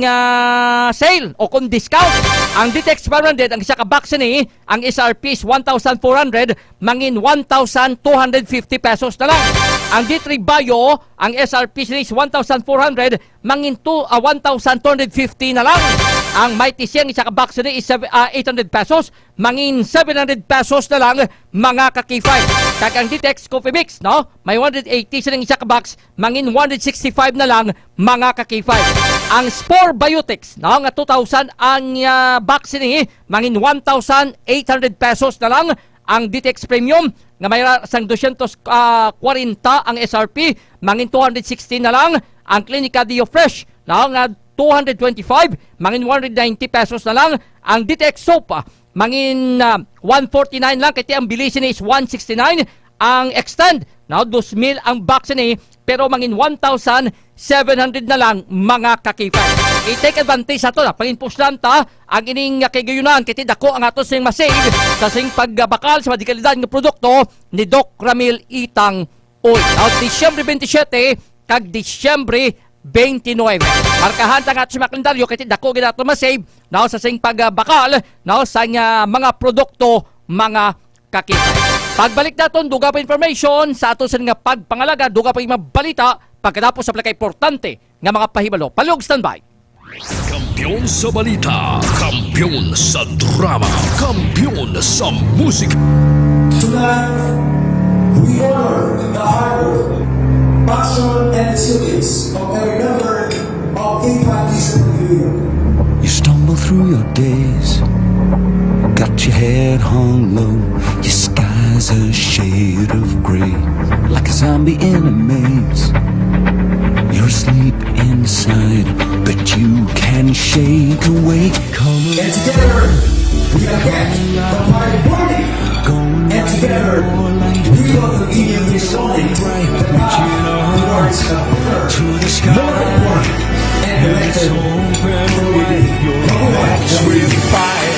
sale o kung discount. Ang DTX 500 ang isa ka box ni ang SRP is 1,400 mangin 1,250 pesos na lang. Ang D3 Bio ang SRP is 1,400 mangin 1,250 na lang. Ang Mighty C ang isa ka box ni is 800 pesos mangin 700 pesos na lang mga ka-K5. Kag ang DTX Coffee Mix may 180 silang isa ka box mangin 165 na lang mga ka-K5. Ang Spore Biotics nga 2,000 ang box ni mangin 1,800 pesos na lang. Ang DTX Premium nga may sang 240 ang SRP mangin 216 na lang. Ang Klinika Dio Fresh nga 225 mangin 190 pesos na lang. Ang DTX Soap mangin 149 lang kaya ang bilisin is 169. Ang Extend 2,000 ang box ni pero mangin 1,700 na lang mga ka-K5. I-take advantage ato pangin-pushlan ta ang ining kagayunan kiti dako ang ato sing masave sa sing pagbakal sa madikalidad nga produkto ni Doc Ramil Itangoy. Disyembre 27 kag Disyembre 29. Markahan ta nga ato sa mga kalendaryo kiti dako gid ato masave sa sing pagbakal sa mga produkto mga ka-K5. Pagbalik naton duga pa information sa ato sa nga pagpangalaga, duga pa mabalita pagkatapos sa plaka importante nga mga pahibalo. Palug standby. Kampiyon sa balita, kampiyon sa drama, kampiyon sa musika. Tonight, we honor the hard work, passion, and resilience of every member of K5 Union. You stumble through your days, got your head hung low, your sky's a shade of gray, like a zombie in a maze. You're asleep inside, but you can shake awake. Come and together, we are back the party party. And together, we will continue this song that towards to the sky. And let's open wide your eyes. With fire,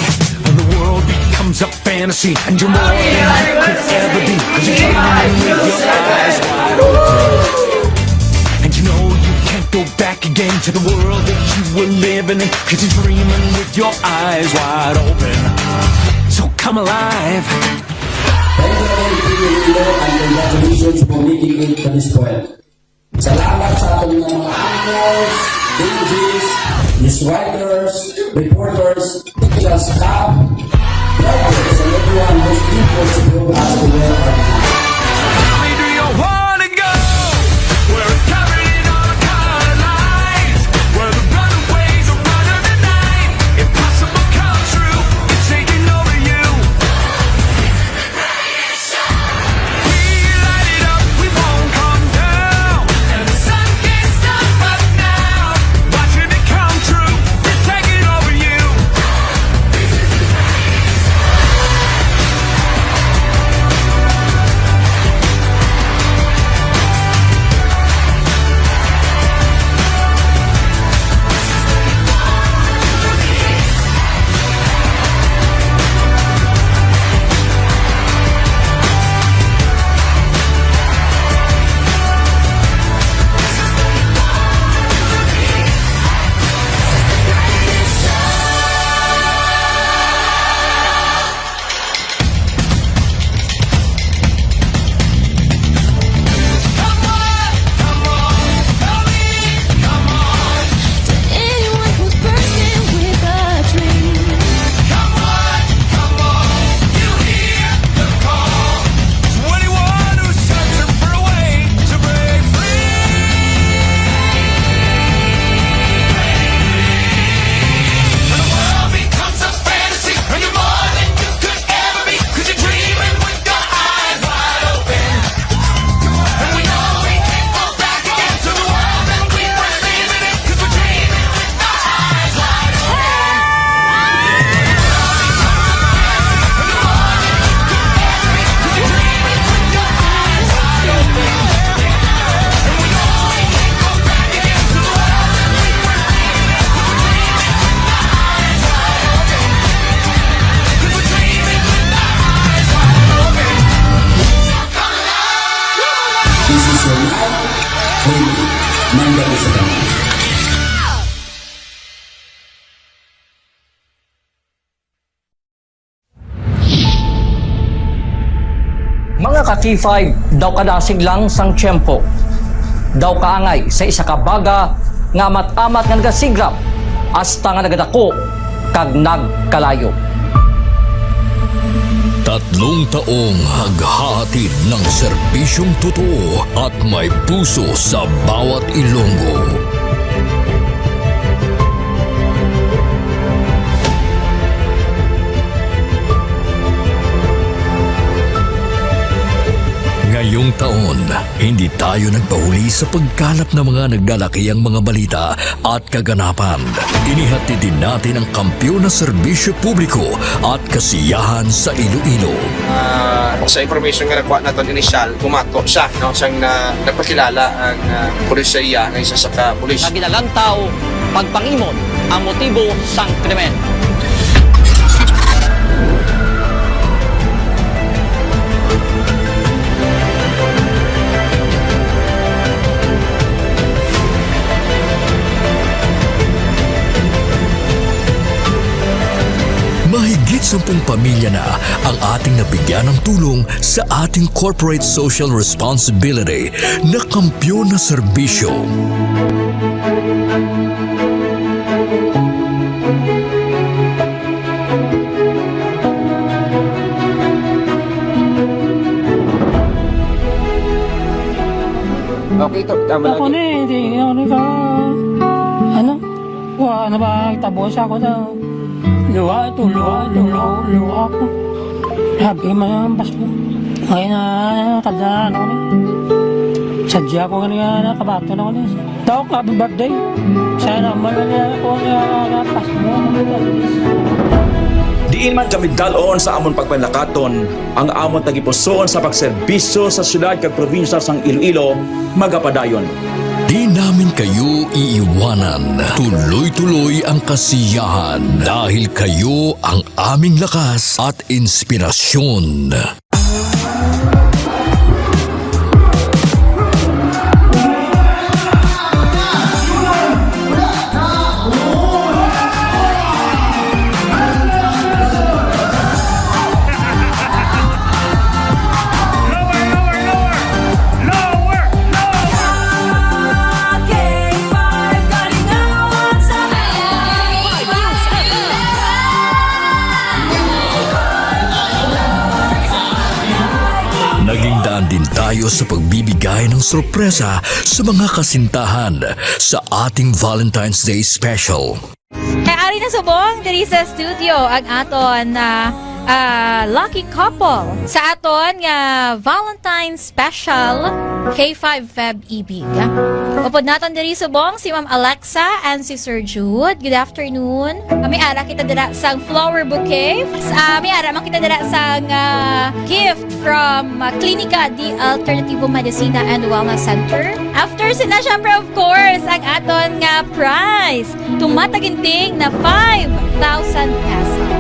and the world becomes a fantasy, and you're more than you could ever be. 'Cause you're dreaming with your eyes wide open. And you know you can't go back again to the world that you were living in, 'cause you're dreaming with your eyes wide open. So come alive. And congratulations for making it to this point. Salamat sa ating mga anchors, DJs, news writers, reporters, technical staff, drivers, and everyone who's able to go as the world. nacional ng Dagupan. Mga ka-T5, daw kadasig lang sang tiyempo. Daw kaangay sa isa ka baga nga amat-amat nga nagasigrap hasta nga nagadako kag nagkalayo. 3 taong haghahatid ng serbisyong totoo at may puso sa bawat Ilonggo. Ngayong taon, hindi tayo nagpahuli sa pagkalap ng mga naglalakihang mga balita at kaganapan. Inihatid din natin ang kampyon na serbisyo publiko at kasiyahan sa Iloilo. Sa information nga nakuha natin inisyal, bumato siya, no? Siyang nagpakilala ang pulisya nga isa sa ka-pulis. Nagilalang tao, pagpangimon ang motibo sang krimen. Mahigit 10 pamilya na ang ating nabigyan ng tulong sa ating corporate social responsibility na kampyon na serbisyo. Okay, ito. Tama Ako na eh, hindi ako ka... Ano? Wala na ba itabos ako na... Luha ko. Sabi man, Pasko. Ngayon na, kada ano ko sadya ko kanina, kabato na ko na. Tao ka, happy birthday. Sana malala ko na Pasko. Diin man kami dalon sa amon pagpanlakaton, ang amon tagipusoon sa pagserbisyo sa syudad kag probinsya sang Iloilo, magapadayon. Di namin kayo iiwanan. Tuloy-tuloy ang kasiyahan dahil kayo ang aming lakas at inspirasyon. Naging daan din tayo sa pagbibigay ng sorpresa sa mga kasintahan sa ating Valentine's Day Special. Kaya ari na subong diri sa studio ang aton na lucky couple sa aton nga Valentine's Special K5 Feb Ibig. Upod naton diri subong si Ma'am Alexa and si Sir Jude. Good afternoon. May ara kita dira sang flower bouquet. May ara man kita dira sang gift from Clinica di Alternativo Medicina and Wellness Center. After sina syempre of course ang aton nga prize. Tumataginting na 5,000 pesos.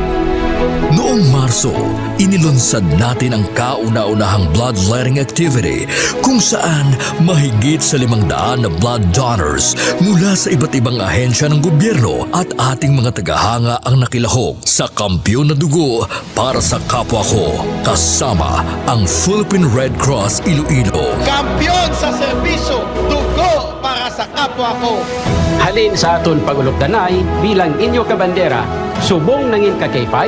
Noong Marso, inilunsad natin ang kauna-unahang bloodletting activity kung saan mahigit sa 500 na blood donors mula sa iba't ibang ahensya ng gobyerno at ating mga tagahanga ang nakilahok sa kampyon na dugo para sa kapwa ko, kasama ang Philippine Red Cross Iloilo. Kampyon sa serbisyo, dugo para sa kapwa ko. Halin sa aton pagulokdanay bilang inyo kabandera, subong nangin ka K5,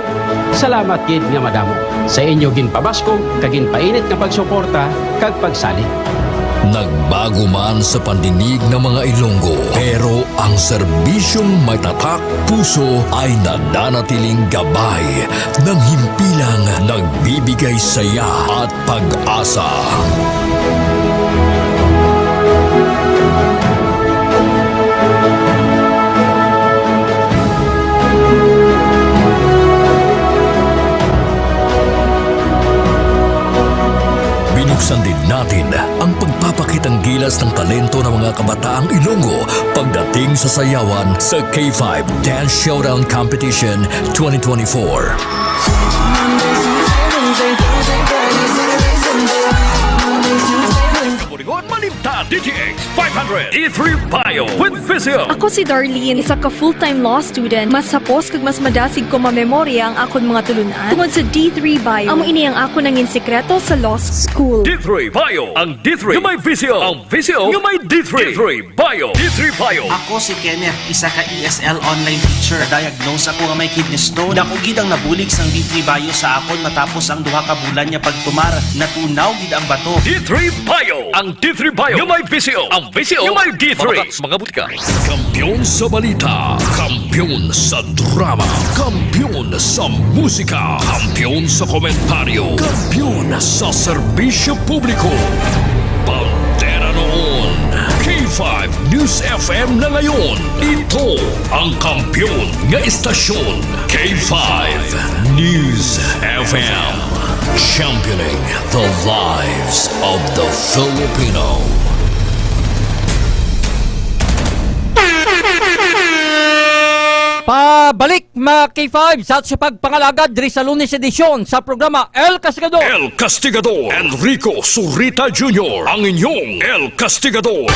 salamat gid nga madamo. Sa inyo ginpabaskog, kagin painit nga pagsuporta, kag pagsalig. Nagbago man sa pandinig ng mga Ilonggo, pero ang serbisyong may tatak puso ay nananatiling gabay ng himpilang nagbibigay saya at pag-asa. Binuksan din natin ang pagpapakitang gilas ng talento ng mga kabataang Ilonggo pagdating sa sayawan sa K5 Dance Showdown Competition 2024. Maliban Balita DTX 500 E3 Bio with Vizio. Ako si Darlene, isa ka full-time law student. Mas hapos kag mas madasig ko mamemorya ang akon mga tulunan tungod sa D3 Bio. Amo ini ang ako nangin sekreto sa law school. D3 Bio. Ang D3 nga may Vizio. Ang Vizio nga may D3. D3 Bio. D3 Bio. Ako si Kenneth, isa ka ESL online teacher. Diagnose ako nga may kidney stone. Dako gid ang nabulig sang D3 Bio sa akon matapos ang duha ka bulan niya pagtumar. Natunaw gid ang bato. D3 Bio. Ang D3 Bio nga may Vizio. Ang Vizio nga may D3. Mga butika. Kampiyon sa balita. Kampiyon sa drama. Kampiyon sa musika. Kampiyon sa komentaryo. Kampiyon sa serbisyo publiko. Pantera noon. K5 News FM na ngayon. Ito ang kampiyon nga istasyon. K5 News FM. Championing the lives of the Filipino. Pabalik mga K5 sa pagpangalagad diri sa Lunes edisyon sa programa El Castigador. El Castigador. Enrico Surita Jr. Ang inyong El Castigador.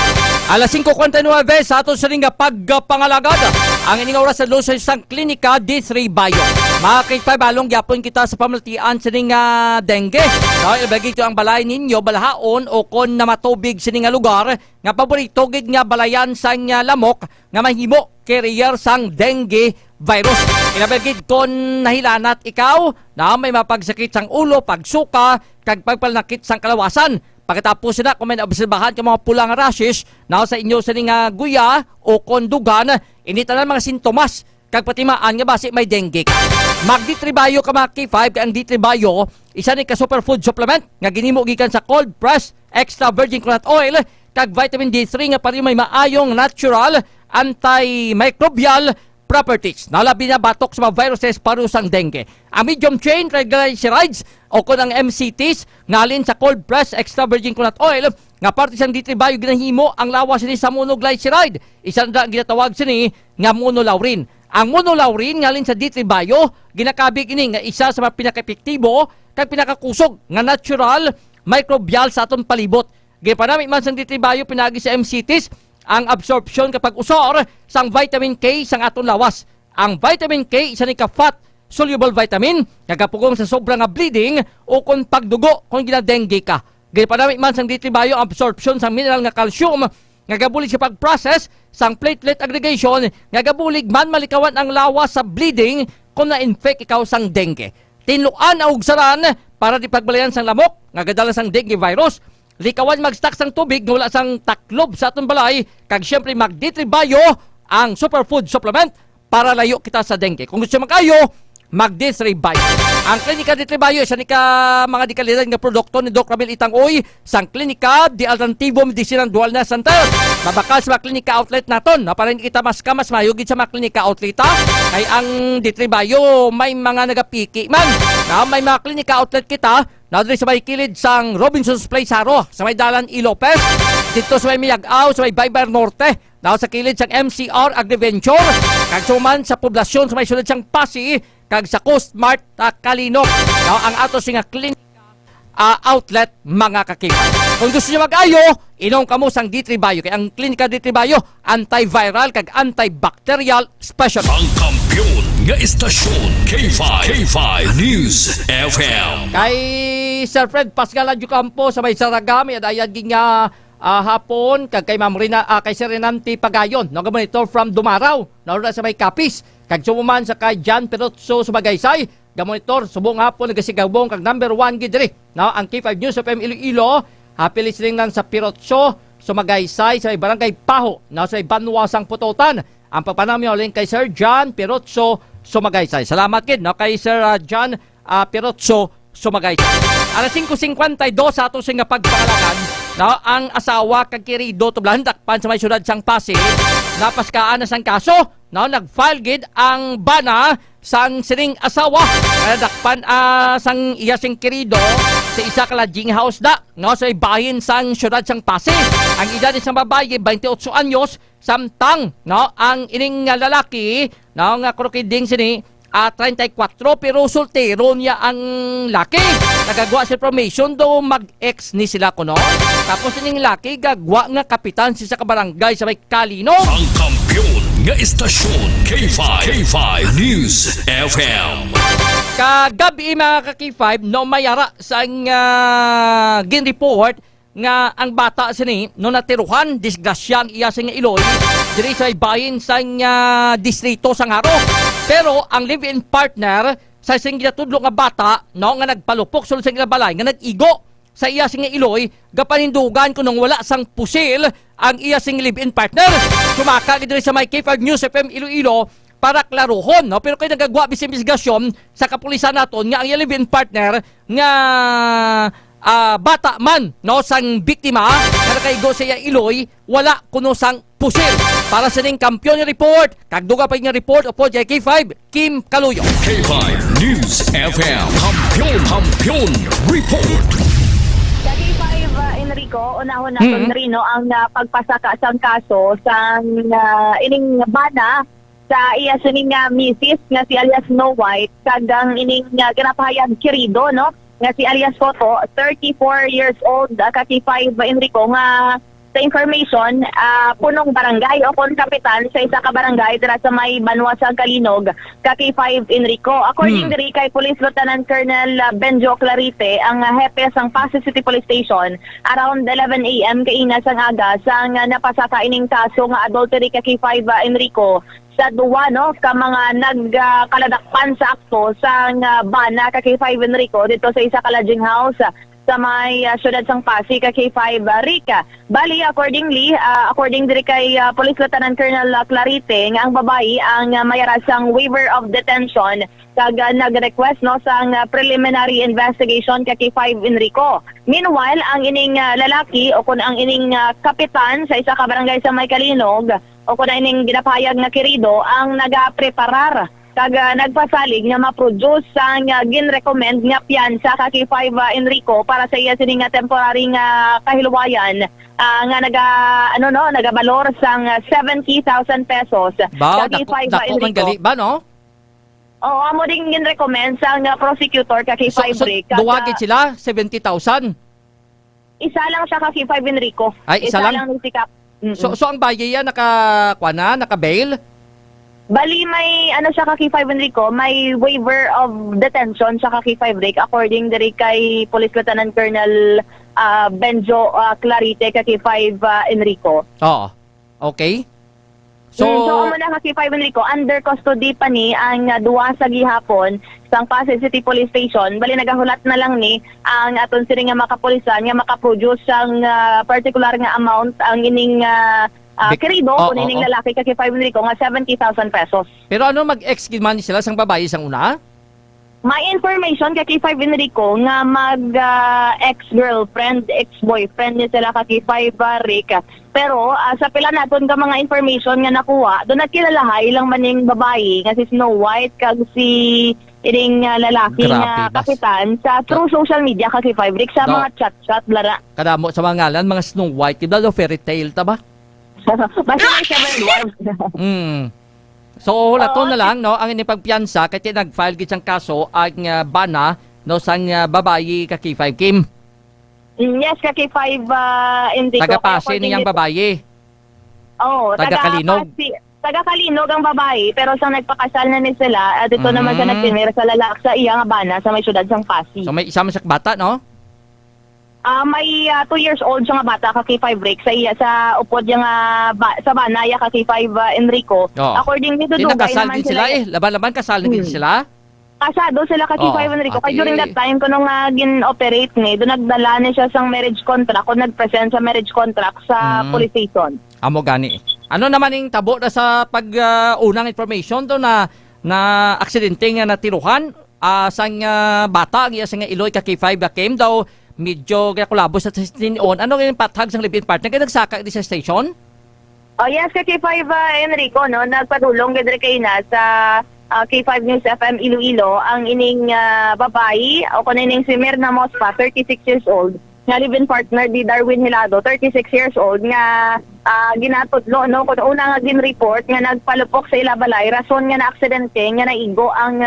Alas 5:49 sa aton sa nga pagpangalagad ang ining oras sa Lunes sang Klinika D3 Bio. Mga K5 along gyapon kita sa pamaltian sa nga dengue. Dahil ibagi ito ang balay ninyo balahaon o kon na matubig sa nga lugar nga paborito gid nga balayan sa nga lamok nga mahimo carrier sang dengue virus. Inabagid kon nahilanat ikaw na may mapagsakit sang ulo, pagsuka, kag pagpalnakit sang kalawasan. Pagkatapos na kung may naobserbahan ka mga pulang rashes na sa inyo sa nga guya o kondugan, initanan mga sintomas kag patimaan nga basi may dengue ka. Mag-D3 Bio ka mga K5 kag ang D3 Bio isa ni ka superfood supplement nga ginimo gikan sa cold press extra virgin coconut oil kag vitamin D3 nga pari may maayong natural antimicrobial properties. Nalabi na batok sa mga viruses paru sang dengue. Ang medium chain triglycerides o kung ang MCTs ngalin sa cold press extra virgin coconut oil nga parte sang D3 Bio ginahimo ang lawas ni sa monoglyceride. Isa na ginatawag sini nga monolaurin. Ang monolaurin ngalin sa D3 Bio ginakabig ini nga isa sa mga pinaka-epektibo kag pinakakusog nga natural microbial sa aton palibot. Gipanami man sang D3 Bio pinagi sa MCTs ang absorption kapag usor sang vitamin K sang aton lawas. Ang vitamin K isa ni ka fat soluble vitamin nagapugong sa sobrang nga bleeding o kung pagdugo kung gina-dengue ka. Gipanami man sang D3 Bio absorption sang mineral nga calcium nagabulig sa pag-process sang platelet aggregation nagabulig man malikawan ang lawas sa bleeding kung na-infect ikaw sang dengue. Tinluan ang ugsaran para di pagbalayan sang lamok nagadala sang dengue virus. Likawan mag-stock sang tubig nga wala sang taklob sa aton balay kag syempre mag-D3 Bio ang superfood supplement para layo kita sa dengue. Kung gusto mag-ayo, mag-D3 Bio. Ang Klinika D3 Bio isa ni ka mga di kalidad nga produkto ni Doc Ramil Itangoy sang Klinika di Alternativo Medicinal Dual na Center. Mabakal sa mga klinika outlet naton. Na para kita mas mayugid sa mga klinika outlet ay ang D3 Bio may mga nagapiki man. Na may mga klinika outlet kita na sa may kilid sang Robinson's Place Haro, sa may Dalan Ilopez, dito sa may Miyag-Aw, sa may Baybar Norte, na sa kilid sang MCR Agriventure, kag suman sa poblasyon sa may sulod sang Pasi, kag sa Coast Mart Kalinok. Now, ang ato singa klinika outlet mga kakita. Kung gusto niyo mag-ayo, inom kamo sang D3 Bio. Kaya ang Klinika D3 Bio, antiviral kag antibacterial special. Ang kampiyon nga istasyon K5 News FM. Kay Sir Fred Pascal Adjucampo sa may Saragami at ayan nga hapon kag kay Ma'am Rina kay Sir Renanti Pagayon monitor from Dumaraw na sa may Kapis kag sumuman sa kay John Perotso sa Magaysay gamonitor subong hapon nagasigabong kag number 1 gid diri na ang K5 News FM Iloilo happy listening nan sa Perotso sa Magaysay sa may barangay Paho na sa Banwasang Putotan. Ang pagpanami ulit kay Sir John Perotso Sumagaysay. Salamat kid no kay Sir John Perotso Sumagaysay. Alas 5:52 sa ato sing pagpangalagan no ang asawa kag Querido tublahan dakpan sa may syudad sang Pasig napaskaan na sang kaso no nag-file gid ang bana sang sining asawa dakpan sang iya sing Querido sa isa ka lodging house da no sa bahin sang syudad sang Pasig. Ang edad ni sang babaye 28 anyos samtang no ang ining lalaki no nga krokiding sini 34 pero soltero niya ang laki. Nagagawa sa information do mag-ex ni sila kuno. Tapos ining laki gagwa nga kapitan si sa kabarangay sa may Kalinog. Ang kampiyon nga istasyon K5 News FM. Kagabi mga ka-K5 no mayara sa gin-report nga ang bata sini no natiruhan disgrasyang iya sa nga Iloy diri sa bayin sa distrito sa Ngaro. Pero ang live-in partner sa isang ginatudlo nga bata no nga nagpalupok sulod sa balay nga nag-igo sa iya sing Iloy gapanindugan kuno wala sang pusil ang iya sing live-in partner. Sumaka diri sa may K5 News FM Iloilo para klaruhon no pero kay nagagwa bisig investigasyon sa kapulisan naton nga ang iya live-in partner nga bata man no sang biktima nga nakaigo sa iya Iloy wala kuno sang pusil. Para sa ning kampiyon report kagduga pa nga report opo K5 Kim Kaluyo. K5 News FM Kampiyon Report. K5 Enrico, unahon naton rino ang pagpasaka sang kaso sang ining bana sa iya sining misis nga si alias Snow White kagang ining ginapahayan Querido no nga si alias Soto, 34 years old, K5 Enrico nga sa information, punong barangay o pun kapitan sa isa ka barangay dira sa may Banwa sa Kalinog, K5 Enrico. According diri kay Police Lieutenant Colonel Benjo Clarite, ang hepe sang Pasig City Police Station, around 11 a.m. kaina sang aga sang napasaka ining kaso nga adultery K5 Enrico sa duwa no ka mga nagkaladakpan sa akto sang bana K5 Enrico dito sa isa ka lodging house sa may syudad sang Pasig K5 Rica. Bali according diri kay Police Lieutenant Colonel Clarite nga ang babayi ang mayara sang waiver of detention kag nag-request no sang preliminary investigation K5 Enrico. Meanwhile ang ining lalaki o kun ang ining kapitan sa isa ka barangay sa may Kalinog o kun ining ginapahayag nga Querido ang nagapreparar kag nagpasalig nga ma-produce sang gin-recommend nga piyansa K5 Enrico para sa iya sining temporary nga kahilwayan nga nagabalor sang 70,000 pesos. Ba, dako man gali ba no? Oo, amo ding gin-recommend sang prosecutor K5 Enrico. Duwagit sila 70,000. Isa lang siya K5 Enrico. Ay, isa lang si Kap. So ang bayiya naka-bail? Bali may siya K5 Enrico, may waiver of detention sa K5 Rick according diri kay Police Lieutenant Colonel Benjo Clarite K5 Enrico. Oo. Okay. So amo na K5 Enrico, under custody pa ni ang duwa sa gihapon sang Pasig City Police Station. Bali nagahulat na lang ni ang aton sini nga makapulisan nga makaproduce sang particular nga amount ang ining Querido, kunining lalaki K5 Enrico nga 70,000 pesos. Pero ano mag-ex man sila sang babae sang una? May information K5 Enrico nga ex-girlfriend, ex-boyfriend ni sila K5 Rick. Pero sa pila naton ka mga information nga nakuha, doon nagkilalahay lang maning babae nga si Snow White kag si ining lalaki nga kapitan sa through social media K5 Rick sa mga chat-chat blara. Kadamo sa mga ngalan, mga Snow White, kibla fairy tale ta ba? Basta may 7 dwarfs. So lato na lang no ang inipagpiyansa kay nag-file gid sang kaso ang bana no sang babayi K5 Kim. Yes, K5 Enrico. Taga-Pasig niyang babayi. Oo, taga-Kalinog. Taga-Kalinog ang babayi pero sang nagpakasal na ni sila dito naman siya nagpinir sa lalaki sa iya nga bana sa may syudad sang Pasig. So may isa man sa bata no? May 2 years old siya nga bata K5 Rick sa iya sa upod niya nga sa banaya K5 Enrico. According dito dugay naman sila laban-laban kasal din sila. Kasado sila K5 Enrico. Kay during that time kuno nga gin-operate ni do nagdala ni siya sang marriage contract o nag-present sa marriage contract sa police station. Amo gani. Ano naman ning tabo na sa unang information do na aksidente nga natiruhan sang bata nga sa Iloy K5 came daw medyo kulabo sa on. Ano yung pathag sang live-in partner? Kaya nagsaka di sa station? Oh yes, K5 Enrico, no? Nagpadulong gandre kayo na sa K5 News FM Iloilo ang ining babae o kanining si Mirna Mospa, 36 years old, nga live-in partner di Darwin Hilado, 36 years old, nga ginatudlo no kun una nga gin-report nga nagpalupok sa ila balay rason nga na aksidente nga naigo ang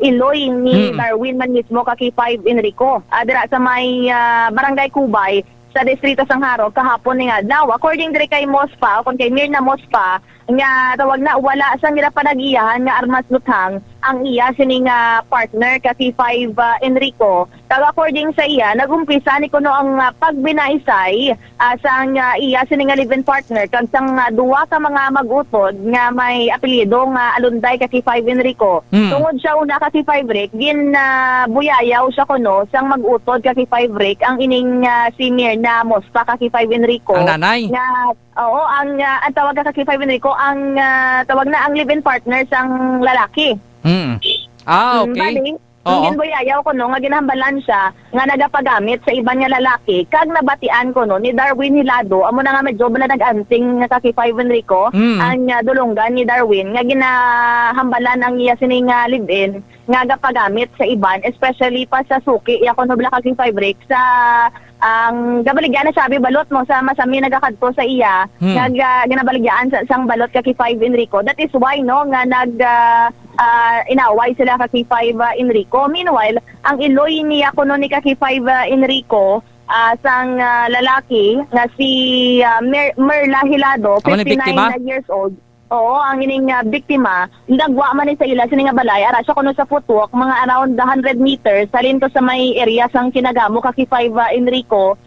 iloy ni Darwin man mismo ka K5 Enrico dira sa may barangay Kubay sa distrito Sangharo kahapon ni adlaw. According dire kay Mospa kun kay Mirna Mospa nga tawag na wala sang gila panag-iyahan nga armas luthang ang iya sining partner ka K5 Enrico. Kag according sa iya nagumpisa ni kuno ang pagbinaisay sang iya sining live-in partner kag sang duwa ka mga mag-utod nga may apelyido nga Alunday ka K5 Enrico. Tungod siya una ka K5 Rick gin buyayaw siya kuno sang mag-utod ka K5 Rick ang ining si Mirna Mospa ka K5 Enrico. Ang nanay? Nga, oo, ang tawag ka K5 Enrico ang tawag na ang live-in partner sang lalaki. Okay. Bali, ang ginbuyayaw ko no, nga ginahambalan siya, nga nagapagamit sa iba nga lalaki, kag nabatian ko no, ni Darwin Hilado, amo na nga medyo bala nag-anting nga K5 Enrico, ang dulonggan ni Darwin, nga ginahambalan ang iya sining live-in, nga gapagamit sa iban, especially pa sa suki, iya ko no bala K5 Rick, sa ang gabaligyan na sabi balot mo sa masami nagakadto sa iya ginabaligyan sa sang balot ka K5 Enrico. That is why no nga inaway sila ka K5 Enrico. Meanwhile ang iloy niya kuno ni ka K5 Enrico sang lalaki nga si Merla Hilado, 59 years old. Oo, ang ining biktima, nagwa man ni sa ila sining balay, ara siya kuno sa footwalk, mga around 100 meters, salin to sa may area sang kinagamo ka K5 Enrico.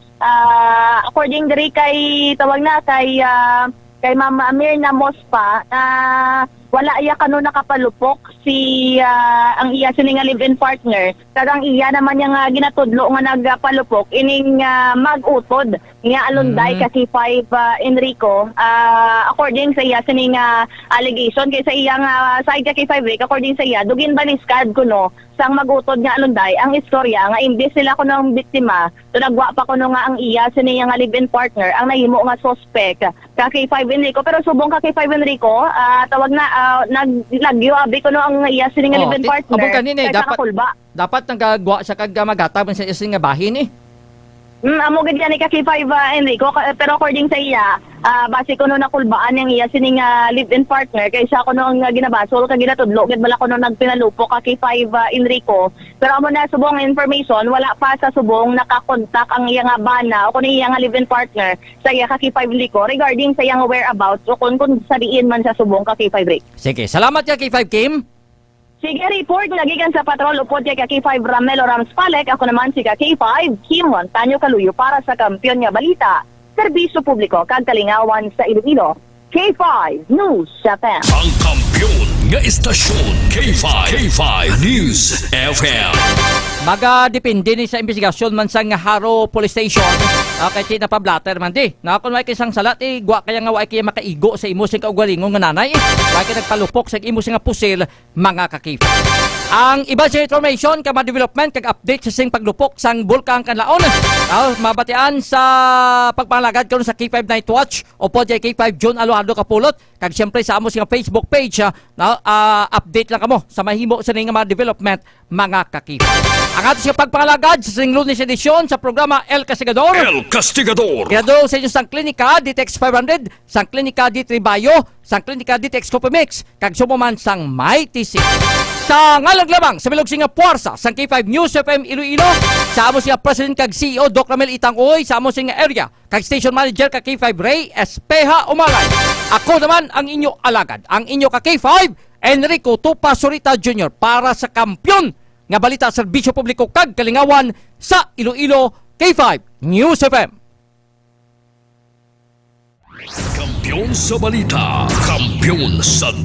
According diri kay tawag na kay Mama Mirna Mospa, wala iya kano nakapalupok si ang iya sining live-in partner. Kagang iya naman yung ginatudlo nga nagpalupok ining mag-utod nga Alunday ka K5 Enrico. According sa iya sining allegation kay sa iya nga side ka K5 Rick, according sa iya dugin baliskad kuno sang mag-utod nga Alunday ang istorya nga imbes sila kuno ang biktima, nagwa pa kuno nga ang iya sining nga live-in partner ang nahimo nga suspect ka K5 Enrico. Pero subong ka K5 Enrico, tawag na naglagyo abi kuno ang iya sining nga live-in partner. Abo kanina dapat nagagwa sa kag magatabon sa ising nga bahin amo gid ni ka K5 Enrico, pero according sa iya base kuno nakulbaan yang iya sining live-in partner kay siya kuno ang ginabasol kag ginatudlo gid bala kuno nagpinalupo ka K5 Enrico. Pero amo na subong information wala pa sa subong nakakontak ang iya nga bana o kuno iya nga live-in partner sa iya ka K5 Enrico regarding sa iya nga whereabouts o kung sabiin man sa subong ka K5 Rick. Sige, salamat ya K5 Kim. Sige, report nagikan sa patrol upod kay K5 Ramelo Ramspalek. Ako naman si K5 Kim Montaño Kaluyo para sa Kampiyon nga Balita, Serbisyo Publiko kag Kalingawan sa Iloilo. K5 News FM. Ang kampiyon nga istasyon K5 News FM. Maga-depende ni sa investigasyon man sa Haro Police Station. Kay tina pa blatter man di. Na kung may kisang salat gwa kaya nga wa kaya makaigo sa imo sing kaugalingon nga nanay. Wa kay nagpalupok sa imo sing pusil mga kakif. Ang iba sa information ka ma-development kag update sa sing paglupok sang bulkan Kanlaon. Mabatian sa pagpalagad karon sa K5 Night Watch o pod K5 John Aluardo Kapulot kag syempre sa amo sing Facebook page update lang kamo sa mahimo sa nga mga development mga kakif. Ang ato siya pagpangalagad sa sing Lunes edisyon sa programa El Castigador. El Castigador. Kaya sa inyo sang Klinika DTX 500, sang Klinika D3 Bio, sang Klinika DTX Copimix, kag sumuman sang Mighty 6. Sa ngalang lamang sa bilog singa puwersa sang K5 News FM Iloilo, sa amo singa President kag CEO Doc Ramel Itangoy, sa amo singa area kag Station Manager kag K5 Ray Espeja Umalay. Ako naman ang inyo alagad, ang inyo ka K5 Enrico Tupa Surita Jr. para sa Kampiyon nga Balita Serbisyo Publiko kag Kalingawan sa Iloilo K5 News FM. Kampiyon sa balita, kampiyon sa